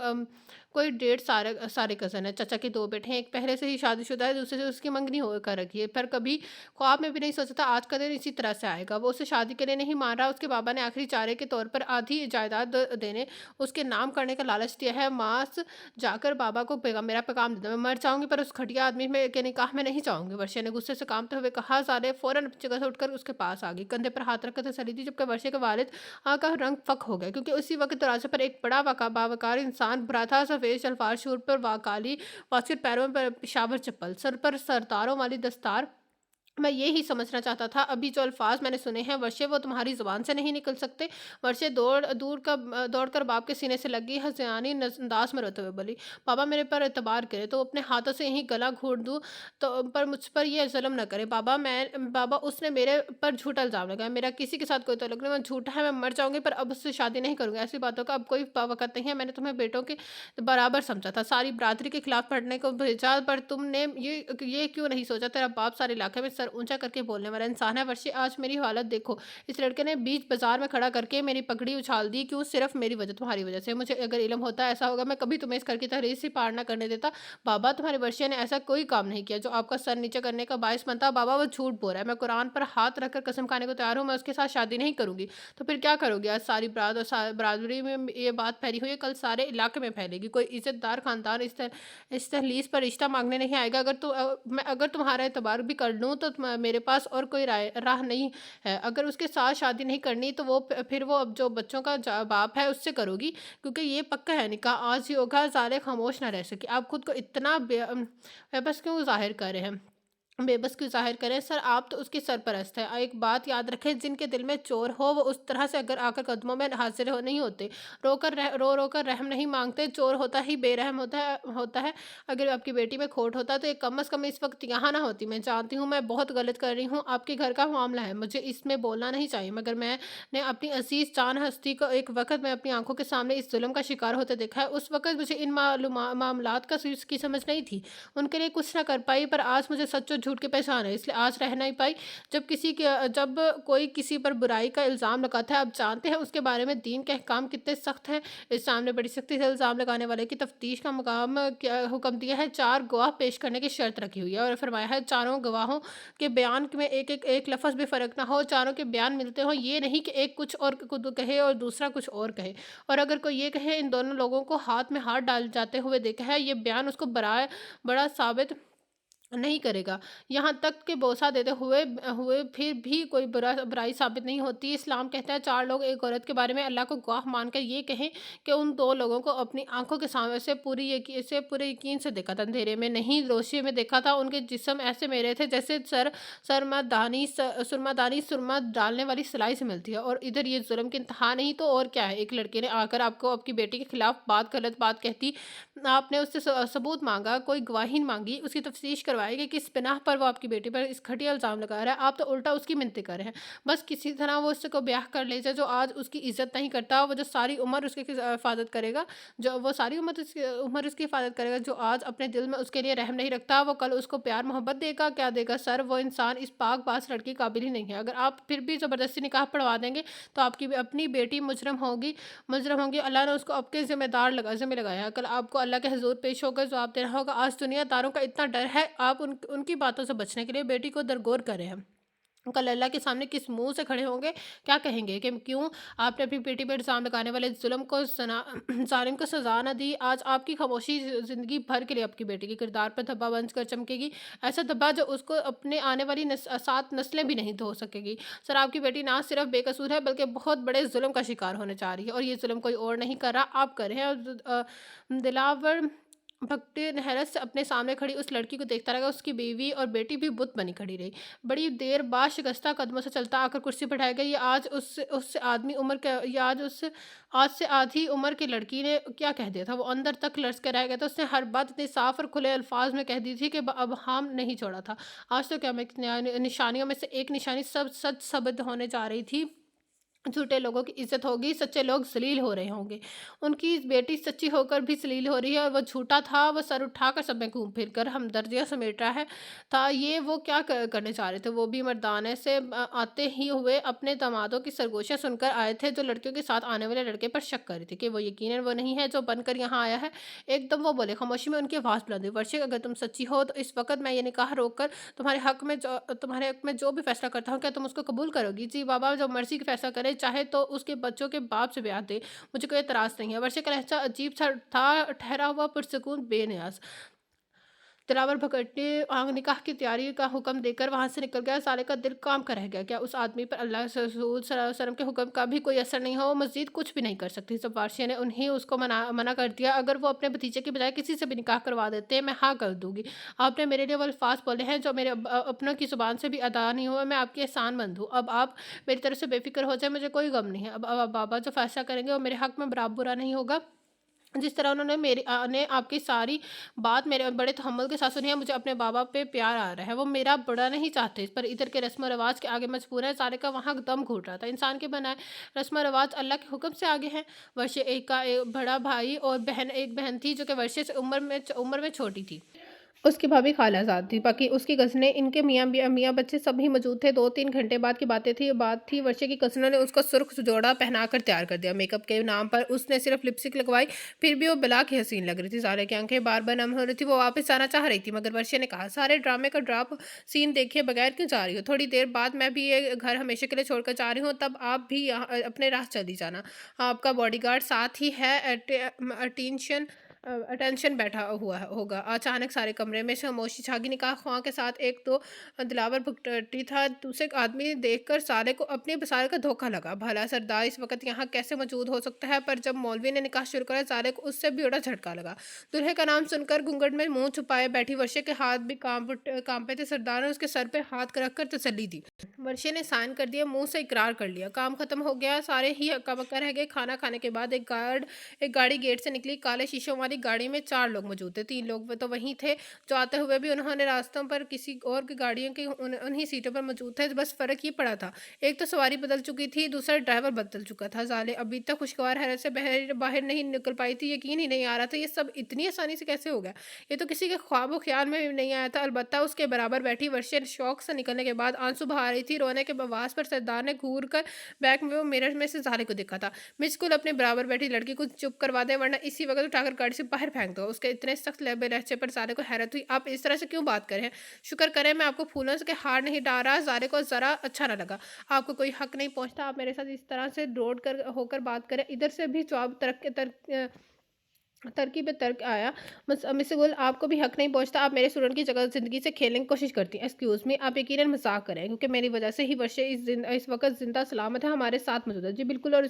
S1: कोई डेढ़ सारे सारे कज़न है। चचा के 2 बेटे हैं, एक पहले से ही शादीशुदा है, दूसरे से उसकी मंगनी हो कर रखी है। पर कभी ख्वाब में भी नहीं सोचा था आज का दिन इसी तरह से आएगा। वो उसे शादी के लिए नहीं मान रहा। उसके बाबा ने आखिरी चारे के तौर पर आधी जायदाद देने उसके नाम करने का लालच दिया है। मास जाकर बाबा को मेरा पैगाम दे दो। मैं मर जाऊंगी, पर उस घटिया आदमी के निकाह में नहीं जाऊंगी। वर्षा ने गुस्से से कांपते हुए कहा। सारे फ़ौरन अपनी जगह से उठकर उसके पास आ गई, कंधे पर हाथ रखकर तसल्ली दी, जबकि वर्षे के वालिद का रंग फ़क हो गया, क्योंकि उसी वक़्त दरवाज़े पर एक बड़ा बावकार इंसान खड़ा था। सफ़ेद शलवार सूट पर काली बास्केट, पैरों पर पेशावर चप्पल, सर पर सरतारों वाली दस्तार। मैं ये ही समझना चाहता था, अभी जो अल्फ़ाज़ मैंने सुने हैं वर्षे, वो तुम्हारी ज़ुबान से नहीं निकल सकते। वर्षे दौड़कर बाप के सीने से लगी, हँसियानी अंदाज़ में रोते हुए बोली, पापा मेरे पर एतबार करें तो अपने हाथों से यहीं गला घोंट दूँ, तो पर मुझ पर ये ज़ुल्म ना करें। बाबा, उसने मेरे पर झूठा इल्ज़ाम लगाया। मेरा किसी के साथ कोई ताल्लुक नहीं, मैं झूठा है, मैं मर जाऊँगी पर अब उससे शादी नहीं करूँगी। ऐसी बातों का अब कोई वक़्त नहीं है। मैंने तुम्हें बेटों के बराबर समझा था, सारी बरादरी के खिलाफ पढ़ने को भेजा, पर तुमने ये क्यों नहीं सोचा, तेरा बाप सारे इलाके में सर ऊंचा करके बोलने वाला इंसान है। वर्षी, आज मेरी हालत देखो, इस लड़के ने बीच बाजार में खड़ा करके मेरी पगड़ी उछाल दी। क्यों? सिर्फ मेरी वजह, तुम्हारी वजह से। मुझे अगर इल्म होता ऐसा होगा, मैं कभी तुम्हें इस घर की तहरीर से पार ना करने देता। बाबा, तुम्हारे वर्षिया ने ऐसा कोई काम नहीं किया जो आपका सर नीचे करने का बायस बनता। बाबा, वो झूठ बोल रहा है, मैं कुरान पर हाथ रखकर कसम खाने को तैयार हूँ, मैं उसके साथ शादी नहीं करूंगी। तो फिर क्या करोगे? आज सारी बरादरी में ये बात फैली हुई है, कल सारे इलाके में फैलेगी। कोई इज्जतदार खानदान इस तहलीस पर रिश्ता मांगने नहीं आएगा। मैं अगर तुम्हारा एतबार भी कर लूँ तो मेरे पास और कोई राह नहीं है। अगर उसके साथ शादी नहीं करनी तो फिर वो अब जो बच्चों का बाप है उससे करोगी, क्योंकि ये पक्का है निकाह आज ही होगा। ज़ाले खामोश ना रह सके। आप खुद को इतना बेबस क्यों ज़ाहिर कर रहे हैं? बेबस क्यों ज़ाहिर करें सर, आप तो उसकी सरपरस्त हैं। एक बात याद रखें, जिनके दिल में चोर हो वो उस तरह से अगर आकर कदमों में हाजिर हो नहीं होते, रो कर रहम नहीं मांगते। चोर होता ही बेरहम होता है। अगर आपकी बेटी में खोट होता तो ये कम अज़ कम इस वक्त यहाँ ना होती। मैं जानती हूँ मैं बहुत गलत कर रही हूँ, आपके घर का मामला है, मुझे इसमें बोलना नहीं चाहिए, मगर मैंने अपनी अजीज़ जान हस्ती को एक वक्त में अपनी आंखों के सामने इस जुल्म का शिकार होते देखा है। उस वक्त मुझे इन मामलात की समझ नहीं थी, उनके लिए कुछ ना कर पाई, पर आज मुझे सच और झूठ की पहचान है, इसलिए आज रह नहीं पाई। जब कोई किसी पर बुराई का इल्ज़ाम लगाता है, आप जानते हैं उसके बारे में दीन के अहकाम कितने सख्त हैं। इस्लाम ने बड़ी सख्ती से इल्ज़ाम लगाने वाले की तफ्तीश का हुक्म दिया है। 4 गवाह पेश करने की शर्त रखी हुई है और फरमाया है चारों गवाहों के बयान में एक लफ्ज़ भी फ़र्क ना हो, चारों के बयान मिलते हों। ये नहीं कि एक कुछ और कहे और दूसरा कुछ और कहे, और अगर कोई ये कहे इन दोनों लोगों को हाथ में हाथ डाल जाते हुए देखा है, ये बयान उसको बड़ा साबित नहीं करेगा। यहाँ तक कि बोसा देते हुए हुए फिर भी कोई बुराई साबित नहीं होती। इस्लाम कहता है 4 लोग एक औरत के बारे में अल्लाह को गवाह मानकर ये कहें कि उन 2 लोगों को अपनी आँखों के सामने से पूरे यकीन से देखा था, अंधेरे में नहीं रोशनी में देखा था। उनके जिस्म ऐसे मेरे थे जैसे सुरमादानी सुरमा डालने वाली सिलाई से मिलती है। और इधर ये जुल्म की इंतहा नहीं तो और क्या है। एक लड़के ने आकर आपको आपकी बेटी के खिलाफ गलत बात कहती, आपने उससे सबूत माँगा, कोई गवाही माँगी, उसकी तफ्तीश करवाई कि किस बिनाह पर वो आपकी बेटी पर इस घटिया इल्ज़ाम लगा रहा है। आप तो उल्टा उसकी मिन्नतें कर रहे हैं। बस किसी तरह वो उससे को ब्याह कर ले जाए, जो आज उसकी इज़्ज़त नहीं करता, वो जो सारी उम्र उसकी हिफाज़त करेगा, उसकी हिफाज़त करेगा, जो आज अपने दिल में उसके लिए रहम नहीं रखता, वो कल उसको प्यार मोहब्बत देगा, क्या देगा सर? वो इंसान इस पाक-बाज़ लड़की काबिल ही नहीं है। अगर आप फिर भी ज़बरदस्ती निकाह पढ़वा देंगे, तो आपकी अपनी बेटी मुजरम होगी। अल्लाह ने उसको आपके ज़िम्मे लगाया है। कल आपको अल्लाह के हुज़ूर पेश होकर जवाब देना होगा। आज दुनियादारों का इतना डर है, आप उनकी बातों से बचने के लिए बेटी को दरगोर कर रहे हैं। कल अल्लाह के सामने किस मुँह से खड़े होंगे, क्या कहेंगे कि क्यों आपने अपनी बेटी पर इल्ज़ाम लगाने वाले ज़ुल्म को ज़ालिम को सज़ा ना दी। आज आपकी खामोशी ज़िंदगी भर के लिए आपकी बेटी के किरदार पर धब्बा बन कर चमकेगी। ऐसा धब्बा जो उसको अपने आने वाली 7 नस्लें भी नहीं धो सकेगी। सर, आपकी बेटी ना सिर्फ बेकसूर है, बल्कि बहुत बड़े ज़ुल्म का शिकार होने जा रही है, और ये ज़ुल्म कोई और नहीं कर रहा, आप कर रहे हैं। दिलावर भक्ति हैरत से अपने सामने खड़ी उस लड़की को देखता रहा। उसकी बीवी और बेटी भी बुत बनी खड़ी रही। बड़ी देर बाद शिकस्ता कदमों से चलता आकर कुर्सी पर बैठ गया। आज से आधी उम्र की लड़की ने क्या कह दिया था, वो अंदर तक लर्ज़ के रह गया था। उसने हर बात इतने साफ और खुले अल्फाज में कह दी थी कि अब हम नहीं छोड़ा था। आज तो क्या मैं निशानियों में से एक निशानी सब सच साबित होने जा रही थी। झूठे लोगों की इज्जत होगी, सच्चे लोग ज़लील हो रहे होंगे। उनकी बेटी सच्ची होकर भी ज़लील हो रही है, और वो झूठा था, वो सर उठाकर सब में घूम फिर कर हमदर्दियाँ समेट रहा है। ये वो क्या करने चाह रहे थे? वो भी मर्दाने से आते ही हुए अपने दामादों की सरगोशियाँ सुनकर आए थे, जो लड़कियों के साथ आने वाले लड़के पर शक कर रही थी कि वो यकीनन वो नहीं है जो बनकर यहाँ आया है। एकदम वो बोले, खामोशी में उनकी आवाज़ बुलंद हुई, वर्षे, अगर तुम सच्ची हो तो इस वक़्त मैं ये निकाह रोक कर तुम्हारे हक़ में जो भी फ़ैसला करता हूँ, क्या तुम उसको कबूल करोगी? जी बाबा, जो मर्ज़ी फ़ैसला करे, चाहे तो उसके बच्चों के बाप से ब्याह दे, मुझे कोई एतराज़ नहीं है। वर्षे का लहज़ा अजीब सा था, ठहरा हुआ, पुरसुकून, बेनियाज़। दिलावर भगत ने निकाह की तैयारी का हुक्म देकर वहाँ से निकल गया। साले का दिल काम का रह गया। क्या उस आदमी पर अल्लाह स रसूल सल्लल्लाहु अलैहि वसल्लम के हुक्म का भी कोई असर नहीं हो? वो मज़ीद कुछ भी नहीं कर सकती। जब वारसिया ने उन्हें उसको मना मना कर दिया, अगर वो अपने भतीजे की बजाय किसी से भी निकाह करवा देते, मैं हाँ कर दूँगी। आपने मेरे लिए वो अल्फ़ाज़ बोले हैं जो मेरे अपनों की ज़ुबान से भी अदा नहीं हुए। मैं आपकी एहसानमंद हूँ। अब आप मेरी तरफ से बेफ़िक्र हो जाएँ, मुझे कोई गम नहीं है। अब बाबा जो फ़ैसला करेंगे वो मेरे हक़ में बराबर बुरा नहीं होगा। जिस तरह उन्होंने ने आपकी सारी बात मेरे बड़े तहम्मुल के साथ सुनी है, मुझे अपने बाबा पे प्यार आ रहा है। वो मेरा बुरा नहीं चाहते, पर इधर के रस्म रिवाज के आगे मजबूर है। सारे का वहाँ दम घुट रहा था। इंसान के बनाए रस्म रिवाज अल्लाह के हुक्म से आगे हैं। वर्षे एक का एक बड़ा भाई और एक बहन थी जो कि वर्षे से उम्र में छोटी थी। उसकी भाभी खालाजाद थी, बाकी उसकी कज़िनें, इनके मियाँ बच्चे सभी मौजूद थे। 2-3 घंटे बाद की बातें थी। बात थी वर्षा की कज़िनों ने उसको सुर्ख़ जोड़ा पहनाकर तैयार कर दिया। मेकअप के नाम पर उसने सिर्फ़ लिपस्टिक लगवाई, फिर भी वो बला के हसीन लग रही थी। ज़ारा की आँखें बार-बार नम हो रही थी। वो वापस आना चाह रही थी, मगर वर्षा ने कहा, "सारे ड्रामे का ड्रॉप सीन देखे बगैर क्यों जा रही हो? थोड़ी देर बाद मैं भी ये घर हमेशा के लिए छोड़कर जा रही हूँ, तब आप भी यहाँ अपने राह चली जाना। आपका बॉडीगार्ड साथ ही है। अटेंशन बैठा हुआ होगा।" अचानक सारे कमरे में खामोशी छा गई। निकाह ख्वाह के साथ एक तो दिलावर भुगटी था। दूसरे आदमी देखकर साले को अपने बसारे का धोखा लगा। भला सरदार इस वक्त यहाँ कैसे मौजूद हो सकता है? पर जब मौलवी ने निकाह शुरू करा, साले को उससे भी बड़ा झटका लगा। दूल्हे का नाम सुनकर घूंघट में मुंह छुपाए बैठी वर्षे के हाथ भी कांपे थे। सरदार ने उसके सर पे हाथ रख कर तसल्ली दी। वर्षे ने साइन कर दिया, मुंह से इकरार कर लिया। काम खत्म हो गया। सारे ही हक्का बक्का रह गए। खाना खाने के बाद एक गाड़ी गेट से निकली। काले शीशों वाली गाड़ी में 4 लोग मौजूद थे। 3 लोग तो वहीं थे जो आते हुए भी उन्होंने रास्तों पर किसी और की गाड़ियों की उन्हीं सीटों पर मौजूद थे। बस फ़र्क ये पड़ा था, एक तो सवारी बदल चुकी थी, दूसरा ड्राइवर बदल चुका था। ज़ाले अभी तक खुशगवार हैरत से बाहर बाहर नहीं निकल पाई थी। यकीन ही नहीं आ रहा था, ये सब इतनी आसानी से कैसे हो गया? ये तो किसी के ख्वाब ख्याल में भी नहीं आया था। अलबत्ता उसके बराबर बैठी वर्षा शौक से निकलने के बाद आंसू बहा रही थी। रोने के बवास पर सरदार ने घूर कर बैक में वो मिरर में से ज़ाले को देखा था। मिस कूल अपने बराबर बैठी लड़की को चुप करवा दे, वरना इसी वक्त उठाकर गाड़ी से बाहर फेंक दो। उसके इतने सख्त लहजे लहजे पर सारे को हैरत हुई। आप इस तरह से क्यों बात कर रहे हैं? शुक्र करें मैं आपको फूलों से के हार नहीं डाल रहा। सारे को ज़रा अच्छा ना लगा। आपको कोई हक नहीं पहुंचता आप मेरे साथ इस तरह से दौड़ कर होकर बात करें। इधर से भी जवाब तरकी पे तर्क आया। मिस गुल, आपको भी हक नहीं पहुँचता। आप मेरे स्टूडेंट की जगह ज़िंदगी से खेलने की कोशिश करती हैं। एक्सक्यूज़ मी, आप यकीनन मज़ाक कर रहे हैं, क्योंकि मेरी वजह से ही वर्षा इस वक़्त ज़िंदा सलामत है, हमारे साथ मौजूद है। जी बिल्कुल, और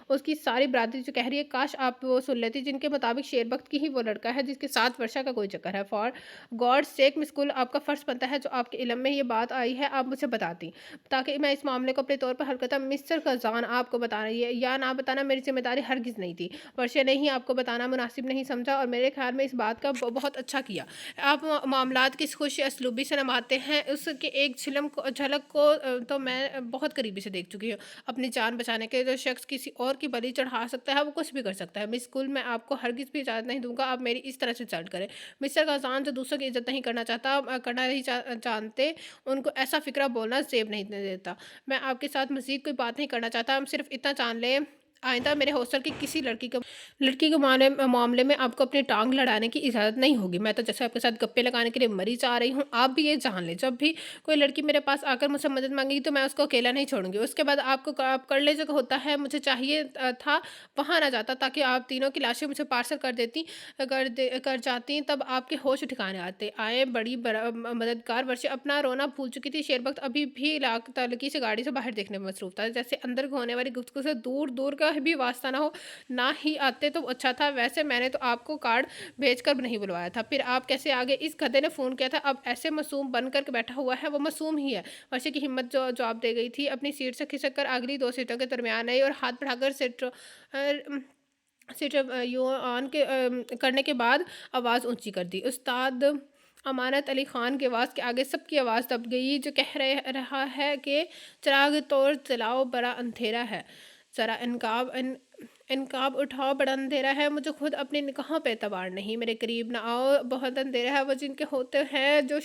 S1: उसकी सारी बरादरी जो कह रही है, काश आप वो सुन लेती, जिनके मुताबिक शेरबख्त की ही वो लड़का है जिसके साथ वर्षा का कोई चक्कर है। फॉर गॉड सेक मिस गुल, आपका फ़र्ज़ बनता है, जो आपके इल्म में ये बात आई है, आप मुझे बताती, ताकि मैं इस मामले को अपने तौर पर हल करता। मिस्टर ख़ज़ान आपको बताना ये या ना बताना मेरी ज़िम्मेदारी हरगिज़ नहीं थी। वर्षा ने ही आपको बताना मुनासिब नहीं समझा, और मेरे ख्याल में इस बात का बहुत अच्छा किया। आप मामलात की खुश असलूबी से निभाते हैं। उसके एक झलक को तो मैं बहुत करीबी से देख चुकी हूँ। अपनी जान बचाने के जो शख्स किसी और की बलि चढ़ा सकता है, वो कुछ भी कर सकता है। मिस कुल, मैं आपको हरगिज़ भी इजाज़त नहीं दूंगा आप मेरी इस तरह से इंसल्ट करें। मिस्टर गजान जो दूसरों की इज्जत नहीं करना चाहता, करना नहीं जानते, उनको ऐसा फ़िक्रा बोलना ज़ेब नहीं देता। मैं आपके साथ मज़ीद कोई बात नहीं करना चाहता। हम सिर्फ इतना जान लें, आइंदा मेरे हॉस्टल की किसी लड़की के मामले में आपको अपनी टांग लड़ाने की इजाज़त नहीं होगी। मैं तो जैसे आपके साथ गप्पे लगाने के लिए मरी जा रही हूँ। आप भी ये जान लें, जब भी कोई लड़की मेरे पास आकर मुझसे मदद मांगेगी तो मैं उसको अकेला नहीं छोड़ूंगी। उसके बाद आप कर ले जो होता है, मुझे चाहिए था वहाँ ना जाता, ताकि आप तीनों की लाशें मुझे पार्सल कर जाती, तब आपके होश ठिकाने आए। बड़ी मददगार वर्षा अपना रोना भूल चुकी थी। शेरबख्त अभी भी तलकी से गाड़ी से बाहर देखने में मसरूफ था, जैसे अंदर होने वाली गुफ्तगू से दूर दूर का भी वास्ता ना हो। ना ही आते तो अच्छा था। वैसे मैंने तो आपको कार्ड भेजकर नहीं बुलवाया था, फिर आप कैसे आगे? इस गधे ने फ़ोन किया था। अब ऐसे मासूम बन कर बैठा हुआ है, वो मासूम ही है। वर्षा की हिम्मत जो जवाब दे गई थी, अपनी सीट से खिसक कर अगली 2 सीटों के दरमियान आई और हाथ बढ़ाकर सीट यू ऑन करने के बाद आवाज़ ऊंची कर दी। उस्ताद अमानत अली ख़ान की आवाज़ के आगे सबकी आवाज़ दब गई, जो कह रहा है कि चिराग तोड़ चलाओ, बड़ा अंधेरा है, ज़रा इनकाब उठाओ, बड़ा अंधेरा है। मुझे खुद अपनी निगाहों पे एतबार नहीं, मेरे करीब ना आओ, बहुत अंधेरा है। वो जिनके होते हैं जो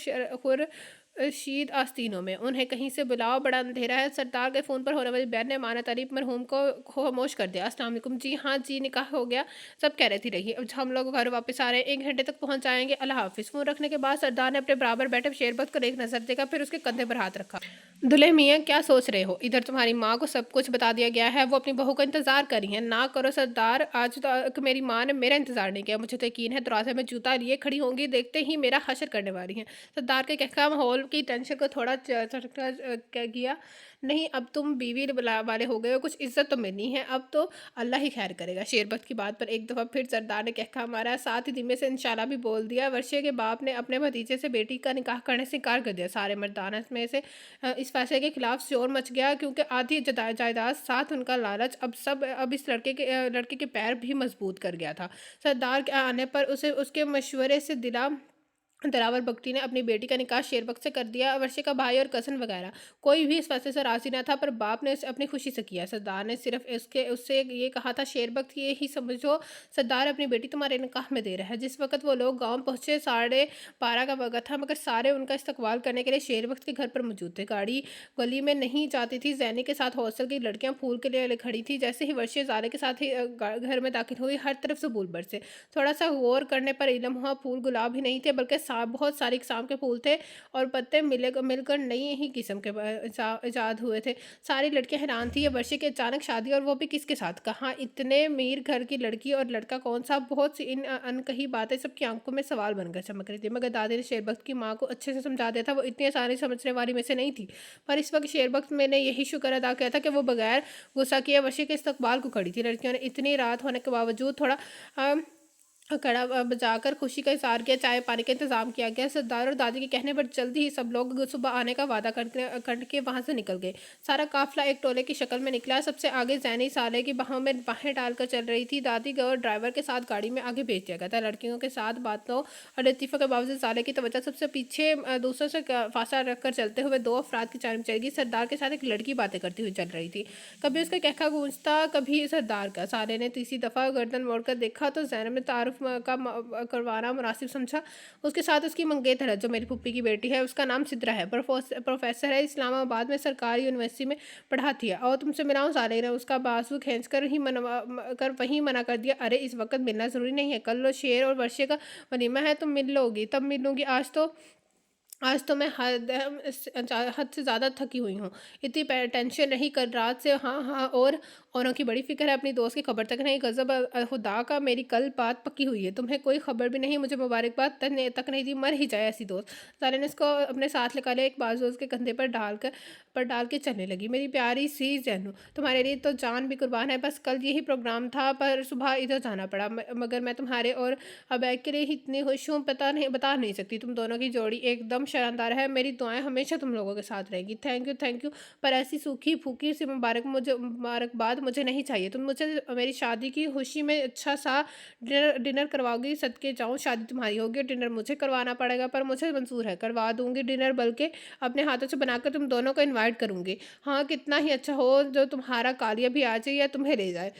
S1: शीद आस्तीनों में, उन्हें कहीं से बुलाओ, बड़ा अंधेरा है। सरदार के फ़ोन पर होने वाली बहन ने माना तारीफ मरहूम को खामोश कर दिया। अस्सलाम वालेकुम जी, हाँ जी, निकाह हो गया, सब कह रही थी रही। अब हम लोग घर वापस आ रहे हैं, 1 घंटे तक पहुँच जाएँगे, अल्लाह हाफ़िज़। फ़ोन रखने के बाद सरदार ने अपने बराबर बैठे शेरबख्त को एक नज़र देखा, फिर उसके कंधे पर हाथ रखा। दुल्हे मियाँ क्या सोच रहे हो? इधर तुम्हारी माँ को सब कुछ बता दिया गया है, वो अपनी बहू का इंतज़ार कर रही हैं। ना करो सरदार, आज तक मेरी माँ ने मेरा इंतज़ार नहीं किया। मुझे तो यकीन है दरवाज़े में जूता लिए खड़ी होंगी, देखते ही मेरा हशर करने वाली हैं। सरदार के कहका माहौल की टेंशन को थोड़ा झटका क्या किया। नहीं, अब तुम बीवी वाले हो गए हो, कुछ इज्जत तो मिलनी है, अब तो अल्लाह ही खैर करेगा। शेरबत की बात पर एक दफ़ा फिर सरदार ने कहका मारा, साथ ही धीमे से इंशाल्लाह भी बोल दिया। वर्षे के बाप ने अपने भतीजे से बेटी का निकाह करने से इनकार कर दिया। सारे मर्दाना में से इस फैसले के खिलाफ शोर मच गया, क्योंकि आधी जायदाद साथ उनका लालच अब इस लड़के के पैर भी मजबूत कर गया था। सरदार के आने पर उसे उसके मशवरे से दिलावर बख्ती ने अपनी बेटी का निकाह शेरबख्त से कर दिया। वर्षे का भाई और कज़न वगैरह कोई भी इस फैसले से राज़ी न था, पर बाप ने इसे अपनी खुशी से किया। सरदार ने सिर्फ इसके उससे ये कहा था, शेरबख्त ये ही समझो सरदार अपनी बेटी तुम्हारे निकाह में दे रहा है। जिस वक्त वो लोग गांव पहुंचे 12:30 का वक्त था, मगर सारे उनका इस्तकबाल करने के लिए शेरबख्त के घर पर मौजूद थे। गाड़ी गली में नहीं जाती थी। जैनी के साथ हॉस्टल की लड़कियां फूल के लिए खड़ी थी। जैसे ही वर्षे ज़ाले के साथ ही घर में दाखिल हुई, हर तरफ से फूल बरसे। थोड़ा सा गौर करने पर इल्म हुआ, फूल गुलाब ही नहीं थे, बल्कि बहुत सारी किस्म के फूल थे, और पत्ते मिलकर नई ही किस्म के इजाद हुए थे। सारी लड़कियां हैरान थी, ये वर्षे की अचानक शादी, और वो भी किसके साथ? कहाँ? इतने अमीर घर की लड़की और लड़का कौन सा? बहुत सी इन अनकही बातें सबकी आंखों में सवाल बनकर चमक रही थी। मगर दादी ने शेरबख्त की माँ को अच्छे से समझा दिया था, वो इतनी आसानी समझने वाली में से नहीं थी। पर इस वक्त शेरबख्त मैंने यही शुक्र अदा किया था कि वो बगैर गुस्सा किए वर्षे के इस्तकबाल को खड़ी थी। लड़कियों ने इतनी रात होने के बावजूद थोड़ा कड़ा बजाकर खुशी का इज़हार किया। चाय पानी का इंतज़ाम किया गया। सरदार और दादी के कहने पर जल्दी ही सब लोग सुबह आने का वादा करके वहाँ से निकल गए। सारा काफ़िला एक टोले की शक्ल में निकला। सबसे आगे ज़ैनी साले की बाहों में बाहें डालकर चल रही थी। दादी को ड्राइवर के साथ गाड़ी में आगे भेज दिया गया था। लड़कियों के साथ बातों और लतीफ़ों के बावजूद साले की तवज्जो सबसे पीछे दूसरों से फासला रखकर चलते हुए 2 अफराद की चाल चलेगी। सरदार के साथ एक लड़की बातें करती हुई चल रही थी। कभी उसका कहका गूंजता, कभी सरदार का। साले ने तीसरी दफ़ा गर्दन मोड़कर देखा तो ज़ैनब ने तारुफ करवाना मुनासिब समझा। उसके साथ उसकी मंगेतर है, जो मेरी फूफी की बेटी है। उसका नाम सिद्रा है, प्रोफेसर है, इस्लामाबाद में सरकारी यूनिवर्सिटी में पढ़ाती है। और तुमसे मिलाऊँ? साले ने उसका बाजू खींच कर वहीं मना कर दिया। अरे, इस वक्त मिलना ज़रूरी नहीं है, कल लो शेर और वर्षे का वलीमा है, तुम मिल लोगी तब मिलूंगी। आज तो मैं हद से ज़्यादा थकी हुई हूँ। इतनी टेंशन रही कल रात से। हाँ हाँ, और औरों की बड़ी फ़िक्र है, अपनी दोस्त की खबर तक नहीं। गज़ब खुदा का, मेरी कल बात पक्की हुई है, तुम्हें कोई खबर भी नहीं, मुझे मुबारकबाद तक नहीं दी। मर ही जाए ऐसी दोस्त। साले ने इसको अपने साथ लगा लिया, एक बाजू उसके कंधे पर डाल के चलने लगी। मेरी प्यारी सी जैनू, तुम्हारे लिए तो जान भी कुर्बान है। बस कल यही प्रोग्राम था, पर सुबह इधर जाना पड़ा, मगर मैं तुम्हारे और अबैक के लिए इतनी खुश हूँ, बता नहीं सकती। तुम दोनों की जोड़ी एकदम शानदार है। मेरी दुआएं हमेशा तुम लोगों के साथ रहेगी। थैंक यू, पर ऐसी सूखी फूकी सी मुबारकबाद मुझे नहीं चाहिए। तुम मुझे मेरी शादी की खुशी में अच्छा सा डिनर करवाओगी? सदके जाऊँ, शादी तुम्हारी होगी, डिनर मुझे करवाना पड़ेगा, पर मुझे मंजूर है, करवा दूंगी डिनर, बल्कि अपने हाथों से बनाकर तुम दोनों को इनवाइट करूंगी। हाँ, कितना ही अच्छा हो जो तुम्हारा कालिया भी आ जाए या तुम्हें ले जाए।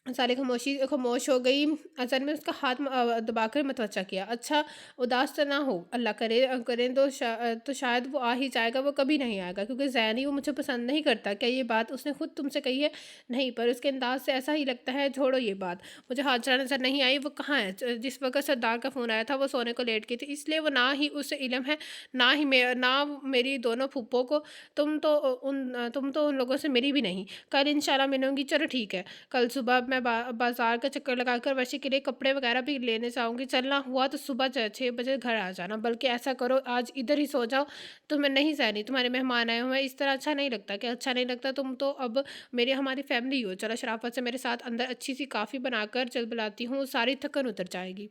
S1: सारी खामोश हो गई। अज़र में उसका हाथ दबाकर मतवज्जा किया। अच्छा, उदास तो ना हो, अल्लाह करें तो शायद वो आ ही जाएगा। वो कभी नहीं आएगा, क्योंकि ज़ैनी वो मुझे पसंद नहीं करता। क्या ये बात उसने खुद तुमसे कही है? नहीं, पर उसके अंदाज से ऐसा ही लगता है। छोड़ो ये बात, मुझे हाजरा नज़र नहीं आई। वो कहाँ है? जिस वक्त सरदार का फ़ोन आया था, वो सोने को लेट गई थी, इसलिए वो ना ही उसे इल्म है, ना मेरी दोनों फूफों को। तुम तो उन लोगों से मिली भी नहीं। कल इंशाल्लाह मिलूंगी। चलो ठीक है, कल सुबह मैं बाज़ार का चक्कर लगाकर वर्षे के लिए कपड़े वगैरह भी लेने जाऊँगी। चलना हुआ तो सुबह 6 बजे घर आ जाना, बल्कि ऐसा करो आज इधर ही सो जाओ। तुम्हें नहीं ज़ैनी, तुम्हारे मेहमान आए हुए हैं, इस तरह अच्छा नहीं लगता। क्या अच्छा नहीं लगता? तुम तो अब हमारी फैमिली हो। चलो शराफत से मेरे साथ अंदर अच्छी सी काफ़ी बनाकर चल बुलाती हूँ, सारी थकन उतर जाएगी।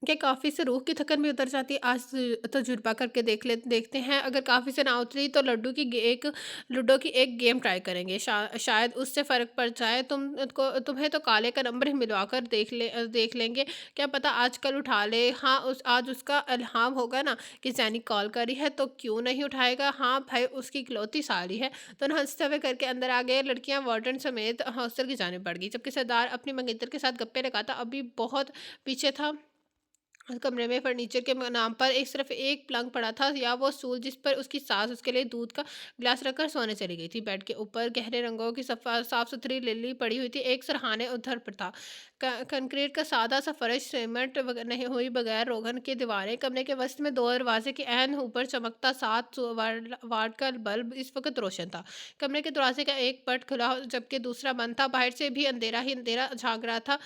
S1: क्या काफ़ी से रूह की थकन भी उतर जाती है? आज तजुर्बा करके देखते हैं। अगर काफ़ी से ना उतरी तो लूडो की एक गेम ट्राई करेंगे, शायद उससे फ़र्क पड़ जाए। तुम्हें तो काले का नंबर ही मिलवा कर देख लेंगे, क्या पता आजकल उठा ले। हाँ, आज उसका इल्हाम होगा ना कि जैनी कॉल करी है, तो क्यों नहीं उठाएगा। हाँ भाई, उसकी इकलौती साली है। दोनों हंसते हुए करके अंदर आ गए। लड़कियां वार्डन समेत हॉस्टल की जाने पड़ गई, जबकि सरदार अपनी मंगेतर के साथ गप्पे लगाता अभी बहुत पीछे था। कमरे में फर्नीचर के नाम पर एक सिर्फ एक पलंग पड़ा था या वो स्टूल जिस पर उसकी सास उसके लिए दूध का गिलास रखकर सोने चली गई थी। बेड के ऊपर गहरे रंगों की सफा साफ सुथरी लिली पड़ी हुई थी। एक सरहाने उधर पर था। कंक्रीट का सादा सा फर्श, सीमेंट नहीं हुई बगैर रोगन की दीवारें। कमरे के वस्त में दो दरवाजे के एन ऊपर चमकता वाट का बल्ब इस वक्त रोशन था। कमरे के दरवाजे का एक पट खुला जबकि दूसरा बंद था। बाहर से भी अंधेरा ही अंधेरा झांक रहा था।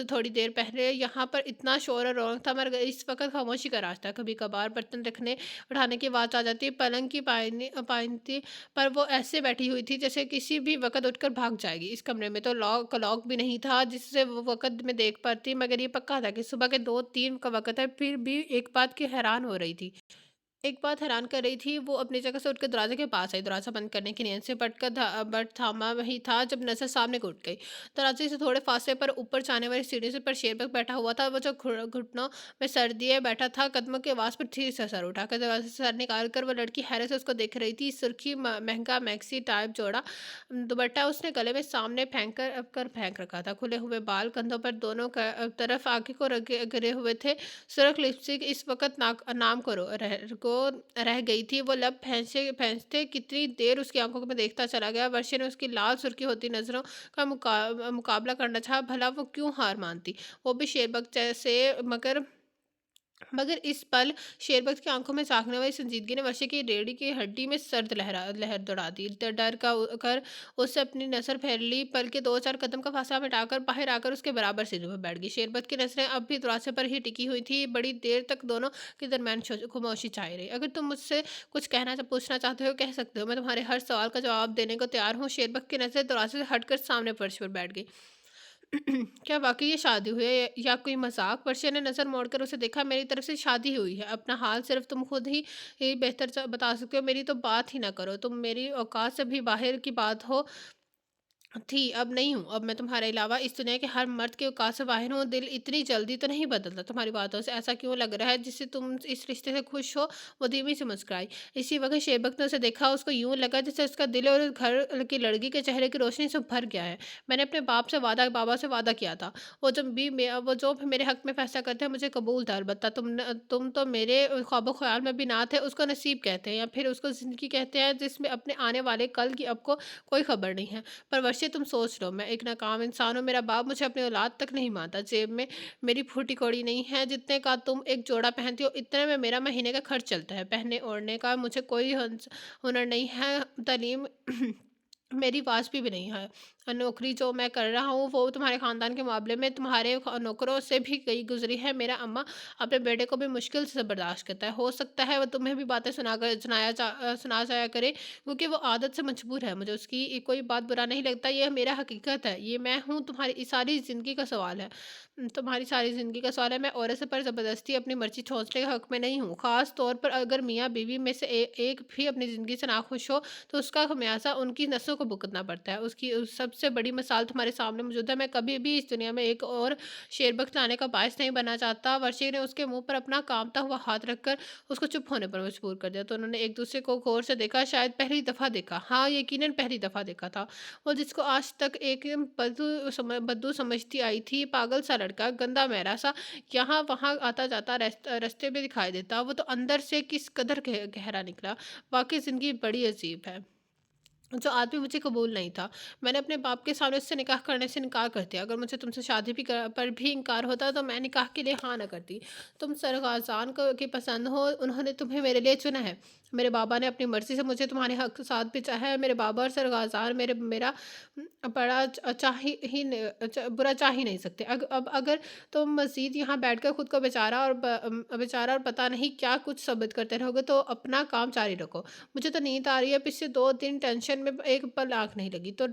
S1: थोड़ी देर पहले यहाँ पर इतना शोर और रौनक था, मगर इस वक़्त खामोशी का राज था। कभी-कभार बर्तन रखने उठाने की आवाज़ आ जाती, पलंग की पायनीति पर वो ऐसे बैठी हुई थी जैसे किसी भी वक़्त उठकर भाग जाएगी। इस कमरे में तो लॉक भी नहीं था जिससे वो वक़्त मैं देख पाती, मगर ये पक्का था कि सुबह के 2-3 का वक़्त है। फिर भी एक बात की हैरान हो रही थी। एक बात हैरान कर रही थी, वो अपनी जगह से उठकर दरवाजे के पास आई। दरवाज़ा बंद करने की नीयत से बट थामा वही था जब नज़र सामने को उठ गई। दरवाजे से थोड़े फासले पर ऊपर जाने वाली सीढ़ी से पर शेरबग बैठा हुआ था। वो जो घुटनों में सर दिए बैठा था, कदमों की आवाज़ पर धीरे से सर उठाकर दरवाजे से सर निकाल कर वो लड़की हैरत से उसको देख रही थी। सुर्खी महंगा मैक्सी टाइप जोड़ा दुपट्टा उसने गले में सामने फेंक रखा था। खुले हुए बाल कंधों पर दोनों तरफ आगे को गिरे हुए थे। सुरख लिपस्टिक इस वक़्त नाम को रह गई थी। वो लब खींचते कितनी देर उसकी आँखों में देखता चला गया। वर्षा ने उसकी लाल सुर्खी होती नज़रों का मुकाबला करना चाहा, भला वो क्यों हार मानती? वो भी शेरबक जैसे मगर मगर इस पल शेरबख्त की आंखों में झाँकने वाली संजीदगी ने वर्षा की रीढ़ की हड्डी में सर्द लहर दौड़ा दी। डर का कर उससे अपनी नज़र फेर ली, बल्कि 2-4 कदम का फासला मिटाकर बाहर आकर उसके बराबर सीढ़ी पर बैठ गई। शेरबख्त की नज़रें अब भी दरवाजे पर ही टिकी हुई थी। बड़ी देर तक दोनों के दरमियान खामोशी छाई रही। "अगर तुम मुझसे कुछ पूछना चाहते हो, कह सकते हो। मैं तुम्हारे हर सवाल का जवाब देने को तैयार हूँ।" शेरबख्त की नज़रें दरवाजे से हटकर सामने फर्श पर बैठ गई। क्या वाक़ई ये शादी हुई है या कोई मज़ाक? वर्षा ने नज़र मोड़कर उसे देखा। मेरी तरफ से शादी हुई है। अपना हाल सिर्फ़ तुम खुद ही बेहतर बता सकते हो। मेरी तो बात ही ना करो। तुम मेरी औकात से भी बाहर की बात हो थी, अब नहीं हूँ। अब मैं तुम्हारे अलावा इस दुनिया के हर मर्द के औकात से बाहिर हूँ। दिल इतनी जल्दी तो नहीं बदलता। तुम्हारी बातों से ऐसा क्यों लग रहा है जिससे तुम इस रिश्ते से खुश हो? वो धीमी से मुस्कुराई। इसी वक़्त शेबक ने उसे देखा। उसको यूँ लगा जैसे उसका दिल और घर की लड़की के चेहरे की रोशनी से भर गया है। मैंने अपने बाबा से वादा किया था। वो जो भी मेरे हक़ में फ़ैसला करते हैं मुझे कबूल था। अलबत्ता तुम तो मेरे ख्वाबो-ख़याल में भी ना थे। उसको नसीब कहते हैं या फिर उसको ज़िंदगी कहते हैं जिसमें अपने आने वाले कल की अब को कोई ख़बर नहीं है। पर वर्षे तुम सोच लो, मैं एक नाकाम इंसान हूँ। मेरा बाप मुझे अपनी औलाद तक नहीं मानता। जेब में मेरी फूटी कौड़ी नहीं है। जितने का तुम एक जोड़ा पहनती हो, इतने में मेरा महीने का खर्च चलता है। पहनने ओढ़ने का मुझे कोई हुनर नहीं है। तालीम मेरी वाजबी भी नहीं है। नौकरी जो मैं कर रहा हूँ वो तुम्हारे ख़ानदान के मामले में तुम्हारे नौकरों से भी कहीं गुज़री है। मेरा अम्मा अपने बेटे को भी मुश्किल से बर्दाश्त करता है। हो सकता है वो तुम्हें भी बातें सुना जाया करे, क्योंकि वो आदत से मजबूर है। मुझे उसकी कोई बात बुरा नहीं लगता। ये मेरा हकीकत है। ये मैं हूँ, तुम्हारी सारी ज़िंदगी का सवाल है। तुम्हारी सारी ज़िंदगी का सवाल है। मैं औरत से पर ज़बरदस्ती अपनी मर्ज़ी छोड़ने के हक़ में नहीं हूँ। ख़ास तौर पर अगर मियाँ-बीवी में से एक भी अपनी ज़िंदगी से नाख़ुश हो, तो उसका ख़मियाज़ा उनकी नस्लों को भुगतना पड़ता है। उसकी सबसे बड़ी मिसाल तुम्हारे सामने मौजूद है। मैं कभी भी इस दुनिया में एक और शेरबख्त लाने का बायस नहीं बनना चाहता। वर्षी ने उसके मुँह पर अपना काँपता हुआ हाथ रखकर उसको चुप होने पर मजबूर कर दिया। तो उन्होंने एक-दूसरे को गौर से देखा, शायद पहली दफ़ा देखा। हाँ, यकीनन पहली दफ़ा देखा था। वो जिसको आज तक एक बद्दू समझती आई थी, पागल-सा लड़का, गंदा-मैला-सा, यहाँ-वहाँ आता-जाता रास्ते में दिखाई देता। वो तो अंदर से किस कदर गहरा निकला। वाक़ई ज़िंदगी बड़ी अजीब है। जो आदमी मुझे कबूल नहीं था, मैंने अपने बाप के सामने उससे निकाह करने से इनकार कर दिया। अगर मुझे तुमसे शादी भी पर भी इनकार होता तो मैं निकाह के लिए हाँ ना करती। तुम सरगाज़ान को की पसंद हो, उन्होंने तुम्हें मेरे लिए चुना है। मेरे बाबा ने अपनी मर्ज़ी से मुझे तुम्हारे हक़ साथ भेजा है। मेरे बाबा और सरगाज़ान मेरा बड़ा बुरा चाह ही नहीं सकते। अब अगर तुम मज़ीद यहाँ बैठकर खुद को बेचारा और पता नहीं क्या कुछ साबित करते रहोगे, तो अपना काम जारी रखो। मुझे तो नींद आ रही है। पिछले 2 दिन टेंशन में एक पल आँख नहीं लगी। तो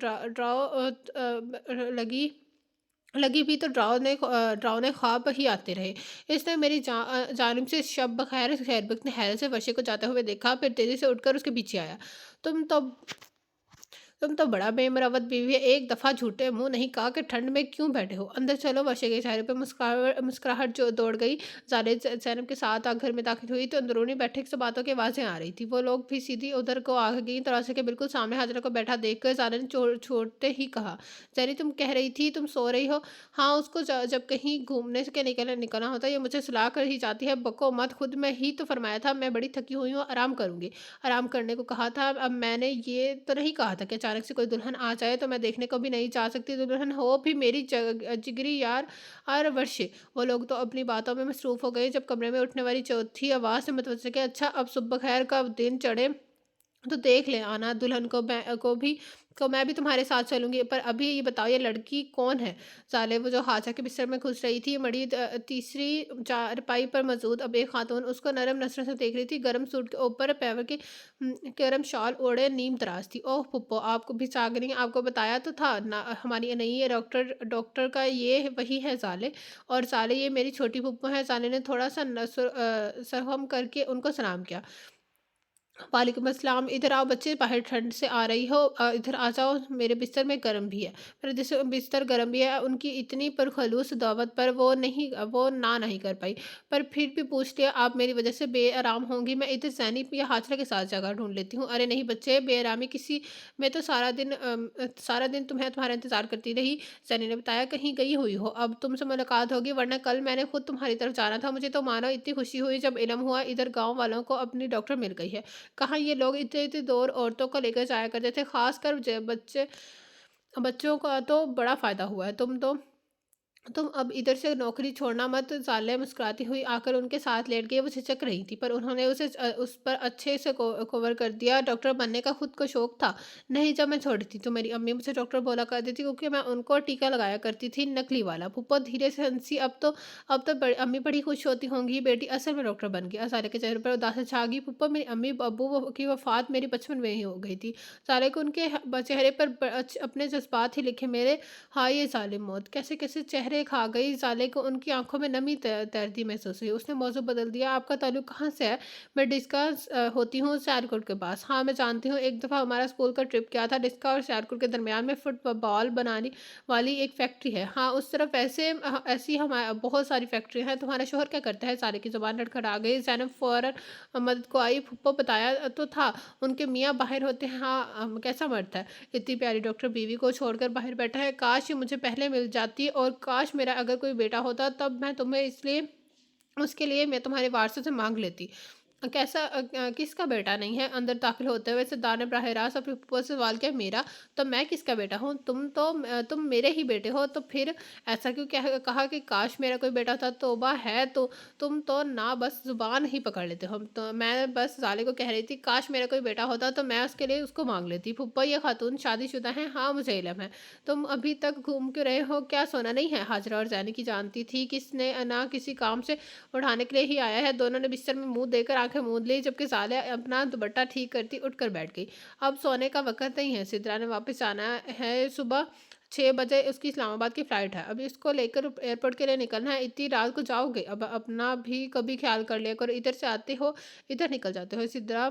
S1: लगी भी तो ड्रावने ख्वाब ही आते रहे। इसने मेरी जानिब से शब बख़ैर। खैरबख्त ने हैरत से वर्षे को जाते हुए देखा, फिर तेज़ी से उठकर उसके पीछे आया। तुम तो तुम तो बड़ा बेमरवत बीवी है, एक दफ़ा झूठे मुँह नहीं कहा कि ठंड में क्यों बैठे हो? अंदर चलो। वर्षा के चेहरे पे मुस्कुराहट जो दौड़ गई। ज़ालिद ज़ैनब के साथ घर में दाखिल हुई तो अंदरूनी बैठक से बातों की आवाज़ें आ रही थी। वो लोग भी सीधी उधर को आ गई। दरवाज़े के बिल्कुल सामने हाजिरा को बैठा देखकर ज़ालिद ने छोड़ते ही कहा, "ज़ैनी, तुम कह रही थी तुम सो रही हो?" "हाँ, उसको जब कहीं घूमने के निकलना होता है ये मुझे सुला कर ही जाती है। बको मत, खुद मैं ही तो फरमाया था मैं बड़ी थकी हुई हूँ, आराम करूँगी। आराम करने को कहा था। अब मैंने ये तो नहीं कहा था कि अचानक से कोई दुल्हन आ जाए तो मैं देखने को भी नहीं जा सकती, तो दुल्हन हो भी मेरी जिगरी यार और वर्षे।" वो लोग तो अपनी बातों में मसरूफ हो गए जब कमरे में उठने वाली चौथी आवाज़ से मुतवज्जह कि अच्छा अब सुबह खैर का दिन चढ़े तो देख ले आना दुल्हन को, मैं भी तुम्हारे साथ चलूँगी। पर अभी ये बताओ ये लड़की कौन है? साले वो जो हाजा के बिस्तर में घुस रही थी, मड़ी तीसरी चारपाई पर मौजूद अब एक खातून उसको नरम नज़रों से देख रही थी। गर्म सूट के ऊपर पैवर की गर्म शॉल ओढ़े नीम तराश थी। ओह फुप्पो, आपको भी सागरी, आपको बताया तो था ना हमारी नहीं है डॉक्टर डॉक्टर का ये वही है साले। और साले ये मेरी छोटी फुप्पो है। साले ने थोड़ा सा सरहम करके उनको सलाम किया। वालेकुम अस्सलाम। इधर आओ बच्चे, बाहर ठंड से आ रही हो, इधर आ जाओ, मेरे बिस्तर में गर्म भी है। पर जैसे बिस्तर गर्म भी है, उनकी इतनी परखलूस दावत पर वो ना नहीं कर पाई। पर फिर भी पूछ लिया, आप मेरी वजह से बेआराम होंगी, मैं इधर सैनी या हाजरा के साथ जगह ढूंढ लेती हूँ। अरे नहीं बच्चे, बेआरामी किसी, मैं तो सारा दिन तुम्हारा इंतजार करती रही। सैनी ने बताया, कहीं गई हुई हो, अब तुमसे मुलाकात होगी, वरना कल मैंने खुद तुम्हारी तरफ जाना था। मुझे तो मानो इतनी खुशी हुई जब इलम हुआ इधर गाँव वालों को अपनी डॉक्टर मिल गई है। कहाँ ये लोग इतने-इतने दूर औरतों को लेकर जाया करते थे, ख़ासकर ज बच्चों का तो बड़ा फ़ायदा हुआ है। तुम अब इधर से नौकरी छोड़ना मत। साले मुस्कुराती हुई आकर उनके साथ लेट गई। वो झिझक रही थी पर उन्होंने उस पर अच्छे से कवर कर दिया। डॉक्टर बनने का खुद को शौक था। नहीं, जब मैं छोटी थी तो मेरी अम्मी मुझे डॉक्टर बोला करती थी क्योंकि मैं उनको टीका लगाया करती थी नकली वाला। फूफा धीरे से हंसी। अब तो अम्मी बड़ी खुश होती होंगी, बेटी असल में डॉक्टर बन गया। साले के चेहरे पर उदासी छा गई। फूफा, मेरी अम्मी अब्बू की वफात मेरी बचपन में ही हो गई थी। साले को उनके चेहरे पर अपने जज्बात ही लिखे। मेरे हाय ये ज़ालिम मौत! कैसे-कैसे चेहरे खा गई। साले को उनकी आँखों में नमी तैरती महसूस हुई। उसने मौज़ू बदल दिया, आपका ताल्लुक कहाँ से है? मैं डिस्का होती हूँ सियालकोट के पास। हाँ, मैं जानती हूँ, एक दफ़ा हमारा स्कूल का ट्रिप गया था। डिस्का और सियालकोट के दरमियान में फुटबॉल बनाने वाली एक फैक्ट्री है। हाँ, उस तरफ ऐसी हमा बहुत सारी फैक्ट्रियाँ हैं। तुम्हारा शौहर क्या करता है? साले की ज़ुबान लड़खड़ा गई। ज़ैनब फ़ौरन मदद को आई। फूफो, बताया तो था, उनके मियाँ बाहर होते हैं। हाँ, कैसा मर्द है? इतनी प्यारी डॉक्टर बीवी को छोड़कर बाहर बैठा है। काश ये मुझे पहले मिल जाती और काश मेरा अगर कोई बेटा होता तब मैं तुम्हें इसलिए उसके लिए मैं तुम्हारे वारसों से मांग लेती। किसका बेटा नहीं है? अंदर दाखिल होते हुए सरदार ने बराह रास्त अपनी फूफो से सवाल किया, मेरा? तो मैं किसका बेटा हूँ? तुम मेरे ही बेटे हो। तो फिर ऐसा क्यों कहा कि काश मेरा कोई बेटा था? तौबा है तो तुम तो ना बस जुबान ही पकड़ लेते हो। तो मैं बस साले को कह रही थी, काश मेरा कोई बेटा होता तो मैं उसके लिए उसको मांग लेती। फूफा, ये खातून शादीशुदा है? हाँ, मुझे इल्म है। तुम अभी तक घूम क्यों रहे हो? क्या सोना नहीं है? हाजरा और जैनी की जानती थी किसने ना किसी काम से उठाने के लिए ही आया है। दोनों ने बिस्तर में मुंह देकर आंखें मूंद ली जबकि साले अपना दुपट्टा ठीक करती उठकर बैठ गई। अब सोने का वक्त नहीं है, सिद्रा ने वापस जाना है। सुबह 6 बजे उसकी इस्लामाबाद की फ़्लाइट है। अब इसको लेकर एयरपोर्ट के लिए निकलना है। इतनी रात को जाओगे? अब अपना भी कभी ख्याल कर लिया करो। इधर से आते हो इधर निकल जाते हो। सिद्रा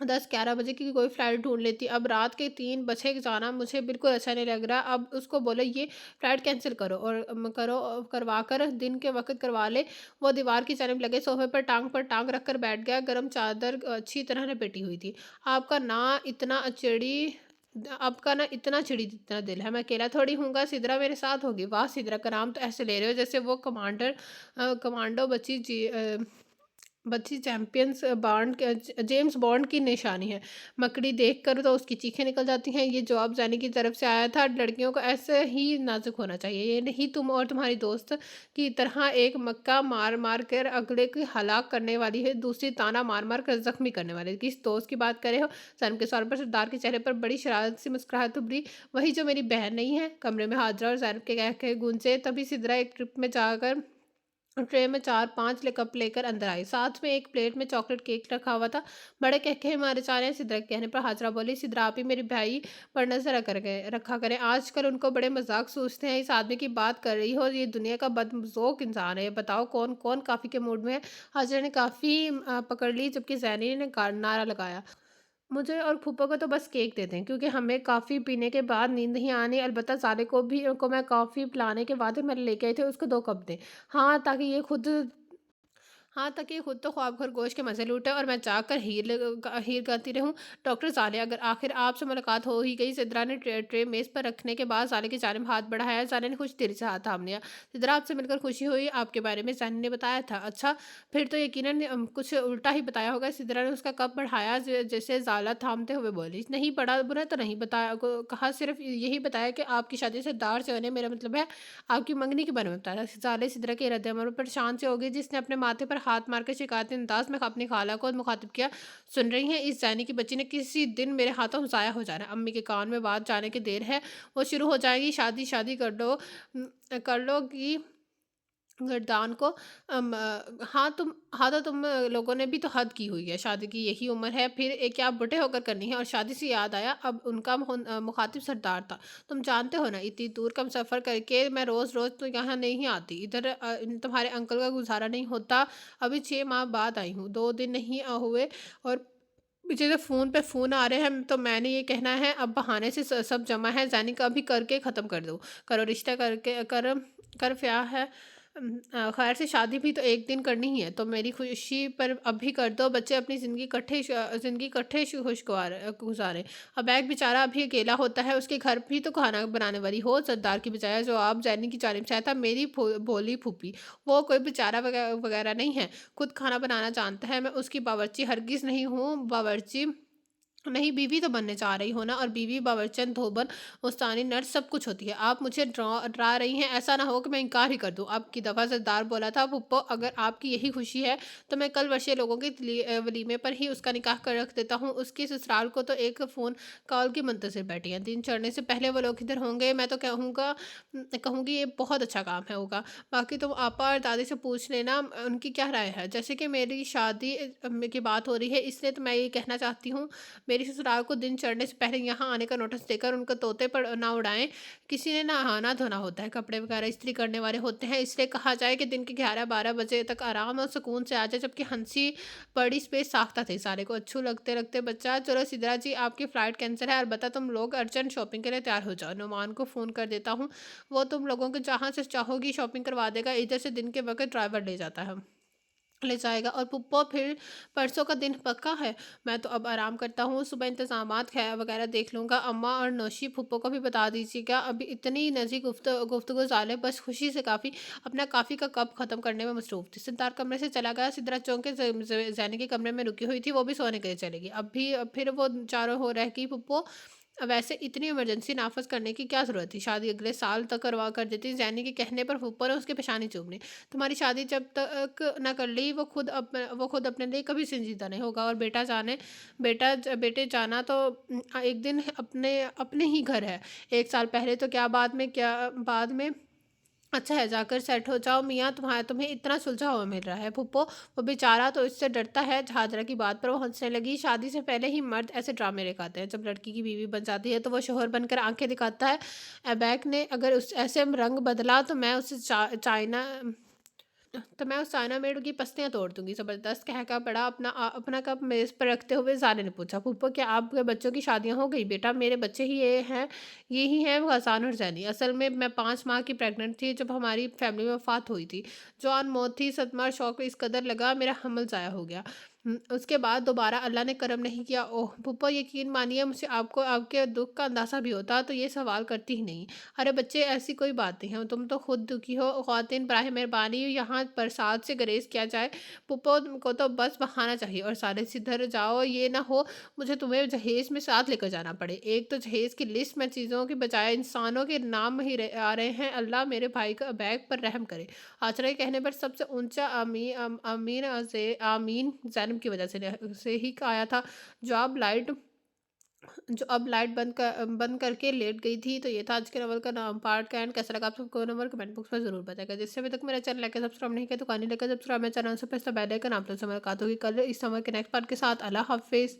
S1: 10-11 बजे की कोई फ़्लाइट ढूँढ लेती। अब रात के 3 बजे जाना मुझे बिल्कुल अच्छा नहीं लग रहा। अब उसको बोलो ये फ़्लाइट कैंसल करो और करवा कर दिन के वक़्त करवा ले। वो दीवार की जानिब लगे सोफ़े पर टाँग रख कर बैठ गया। गरम चादर अच्छी तरह लपेटी हुई थी। आपका ना इतना चिड़ी जितना दिल है। मैं अकेला थोड़ी हूँगा, सिद्रा मेरे साथ होगी। वाह! सिद्रा का नाम तो ऐसे ले रहे हो जैसे वो कमांडो बच्ची चैंपियंस बॉन्ड जेम्स बॉन्ड की निशानी है। मकड़ी देखकर तो उसकी चीखें निकल जाती हैं। ये जवाब जानी की तरफ से आया था। लड़कियों को ऐसे ही नाजुक होना चाहिए। ये नहीं तुम और तुम्हारी दोस्त की तरह एक मक्का मार मार कर अगले की हलाक करने वाली है, दूसरी ताना मार मार कर जख्मी करने वाली है। किस दोस्त की बात करे हो? सनम के सवाल पर सरदार के चेहरे पर बड़ी शरारत सी मुस्कुराहट उभरी। वही जो मेरी बहन नहीं है। कमरे में हाजरा और जैनब के कह कहे गूंजे। तभी सिदरा एक ट्रिप में जाकर ट्रे में 4-5 कप लेकर अंदर आई। साथ में एक प्लेट में चॉकलेट केक रखा हुआ था। बड़े कहके मारे जा रहे हैं। सिद्रा के कहने पर हाजरा बोली, सिद्रा आप ही मेरे भाई पर नजर रखा करें। आजकल उनको बड़े मजाक सोचते हैं। इस आदमी की बात कर रही हो, ये दुनिया का बदजोक इंसान है। बताओ कौन कौन काफ़ी के मूड में है? हाजरा ने काफ़ी पकड़ ली जबकि जैनी ने नारा लगाया, मुझे और फूफा को तो बस केक देते हैं, क्योंकि हमें कॉफ़ी पीने के बाद नींद नहीं आनी। अलबत्ता साले को मैं कॉफ़ी पिलाने के बाद ही मैंने लेके आई थी, उसको 2 कप दें। हाँ, ताकि ये खुद हाँ, ताकि खुद तो ख्वाब खरगोश के मज़े लूटे और मैं जाकर हीर गाती रहूँ। डॉक्टर साले, अगर आखिर आपसे मुलाकात हो ही गई। सिद्रा ने ट्रे मेज़ पर रखने के बाद साले की जानिब हाथ बढ़ाया। साले ने कुछ देर से हाथ थाम लिया। सिद्रा, आपसे मिलकर खुशी हुई। आपके बारे में सैनी ने बताया था। अच्छा, फिर तो यकीनन कुछ उल्टा ही बताया होगा। सिद्रा ने उसका कप बढ़ाया, जैसे ज़ाला थामते हुए बोली। नहीं, बड़ा बुरा तो नहीं बताया, कहा सिर्फ यही बताया कि आपकी शादी सरदार से होने, मेरा मतलब है आपकी मंगनी के बारे में बताया। साले सिद्रा के रद्द-अमल पर शान से हो गई, जिसने अपने माथे पर हाथ मारकर शिकायती अंदाज में अपनी खाला को मुखातिब किया। सुन रही हैं, इस जानी की बच्ची ने किसी दिन मेरे हाथों ज़ाया हो जाना है। अम्मी के कान में बात जाने की देर है, वो शुरू हो जाएगी। शादी शादी कर लो कि गर्दान को हाँ, तो तुम लोगों ने भी तो हद की हुई है। शादी की यही उम्र है, फिर क्या बुढ़े होकर करनी है। और शादी से याद आया, अब उनका मुखातिब सरदार था। तुम जानते हो ना, इतनी दूर का सफ़र करके मैं रोज़-रोज़ तो यहाँ नहीं आती। इधर तुम्हारे अंकल का गुज़ारा नहीं होता। अभी 6 माह बाद आई हूँ, 2 दिन नहीं हुए और पीछे से फ़ोन पे फ़ोन आ रहे हैं। तो मैंने ये कहना है, अब बहाने से सब जमा है। ज़ैनी का अभी करके ख़त्म कर दो। करो रिश्ता करके कर ब्याह है। खैर से शादी भी तो एक दिन करनी ही है, तो मेरी खुशी पर अभी कर दो। बच्चे अपनी ज़िंदगी इकट्ठे खुशगवार गुज़ारें। अबैक बेचारा अभी अकेला होता है, उसके घर भी तो खाना बनाने वाली हो। सरदार की बजाय जवाब ज़ैनी की जानिब से आया था। मेरी भोली फूफी, वो कोई बेचारा वगैरह नहीं है, खुद खाना बनाना जानता है। मैं उसकी बावर्ची हरगिज़ नहीं हूँ। बावर्ची नहीं, बीवी तो बनने जा रही हो ना। और बीवी, बावर्चन, धोबन, मुस्तानी, नर्स सब कुछ होती है। आप मुझे डरा रही हैं। ऐसा ना हो कि मैं इनकार ही कर दूं। अब की दफ़ा सरदार बोला था, पुप्पो, अगर आपकी यही खुशी है तो मैं कल वर्षीय लोगों के वलीमे पर ही उसका निकाह कर रख देता हूँ। उसकी ससुराल को तो एक फ़ोन कॉल की मुंतज़िर बैठी हैं। दिन चढ़ने से पहले वो लोग इधर होंगे। मैं तो कहूँगी ये बहुत अच्छा काम है होगा। बाकी तुम आपा और दादी से पूछ लेना, उनकी क्या राय है। जैसे कि मेरी शादी की बात हो रही है, इसलिए तो मैं ये कहना चाहती हूँ, मेरी ससुराल को दिन चढ़ने से पहले यहाँ आने का नोटिस देकर उनको तोते पर ना उड़ाएं। किसी ने नहाना धोना होता है, कपड़े वगैरह इस्त्री करने वाले होते हैं। इसलिए कहा जाए कि दिन के 11-12 बजे तक आराम और सुकून से आ जाए। जबकि हंसी बड़ी स्पेस साख्ता थे। सारे को अच्छू लगते लगते बच्चा, चलो सिद्रा जी, आपकी फ़्लाइट कैंसिल है। अलबत्ता तुम लोग अर्जेंट शॉपिंग के लिए तैयार हो जाओ। नुमान को फ़ोन कर देता हूँ, वो तुम लोगों को जहाँ से चाहोगी शॉपिंग करवा देगा। इधर से दिन के वक्त ड्राइवर ले जाएगा। और पुप्पो, फिर परसों का दिन पक्का है। मैं तो अब आराम करता हूँ, सुबह इंतजामात खैर वगैरह देख लूँगा। अम्मा और नौशी, फुप्पो को भी बता दीजिएगा। अभी इतनी नज़ीक गुफ्तगू ज़ालिब बस खुशी से काफ़ी अपना काफ़ी का कप ख़त्म करने में मसरूफ़ थी। सिद्धार कमरे से चला गया। सिद्रा चौंक के जैनी के कमरे में रुकी हुई थी, वो भी सोने के लिए चलेगी। अब फिर वो चारों हो रह गई। पुप्पो, वैसे इतनी इमरजेंसी नाफज़ करने की क्या ज़रूरत थी? शादी अगले साल तक करवा कर देती। जैनी के कहने पर फूफा ने उसकी पेशानी चूम ली। तुम्हारी शादी जब तक ना कर ली, वो खुद अपने लिए कभी संजीदा नहीं होगा। और बेटे जाना तो एक दिन अपने अपने ही घर है। 1 साल पहले तो क्या बाद में अच्छा है, जाकर सेट हो जाओ। मियाँ तुम्हें इतना सुलझा हुआ मिल रहा है। फूफो, वो बेचारा तो इससे डरता है। झाझरा की बात पर वो हंसने लगी। शादी से पहले ही मर्द ऐसे ड्रामे दिखाते हैं। जब लड़की की बीवी बन जाती है तो वो शोहर बनकर आंखें दिखाता है। अबैक ने अगर उस ऐसे रंग बदला तो मैं उस चाइना मेड की पस्तियाँ तोड़ दूँगी। ज़बरदस्त कहका पड़ा। अपना कप मेज़ पर रखते हुए ज़ाले ने पूछा, फूफो, क्या आपके बच्चों की शादियाँ हो गई? बेटा, मेरे बच्चे ये ही हैं, वो हसन और ज़ैनी। असल में मैं 5 माह की प्रेग्नेंट थी जब हमारी फैमिली में वफ़ात हुई थी। जवान मौत थी। सदमा और शौक इस कदर लगा, मेरा हमल ज़ाया हो गया। उसके बाद दोबारा अल्लाह ने करम नहीं किया। ओह! फूफो, यकीन मानिए, मुझे आपको आपके दुःख का अंदाज़ा भी होता तो ये सवाल करती ही नहीं। अरे बच्चे, ऐसी कोई बात नहीं है, तुम तो खुद दुखी हो। ख़वातीन, बराए मेहरबानी यहाँ बरसात से गुरेज़ किया जाए। फूफो को तो बस बहाना चाहिए और सारे सिधर जाओ। ये ना हो मुझे तुम्हें जहेज़ में साथ लेकर जाना पड़े। एक तो जहेज़ की लिस्ट में चीज़ों की बजाय इंसानों के नाम ही आ रहे हैं। अल्लाह मेरे भाई का बैग पर रहम करे। आचरा के कहने पर सबसे ऊँचा आमीन ज़ैनब की वजह से ही आया था। जो अब लाइट जो अब लाइट बंद करके लेट गई थी। तो ये था आज के नॉवल का नाम, पार्ट का एंड। कैसा लगा आप सबको नंबर कमेंट बॉक्स में ज़रूर बताएगा। जिससे अभी तक मेरा चैनल लाइक सब्सक्राइब नहीं किया तो कानी लेकर सब्सक्राइब, मेरे चैनल से प्रेस द बेल आइकन। आप लोग से मुलाकात होगी कल इस समय के नेक्स्ट पार्ट के साथ। अल्लाह हाफ़िज़।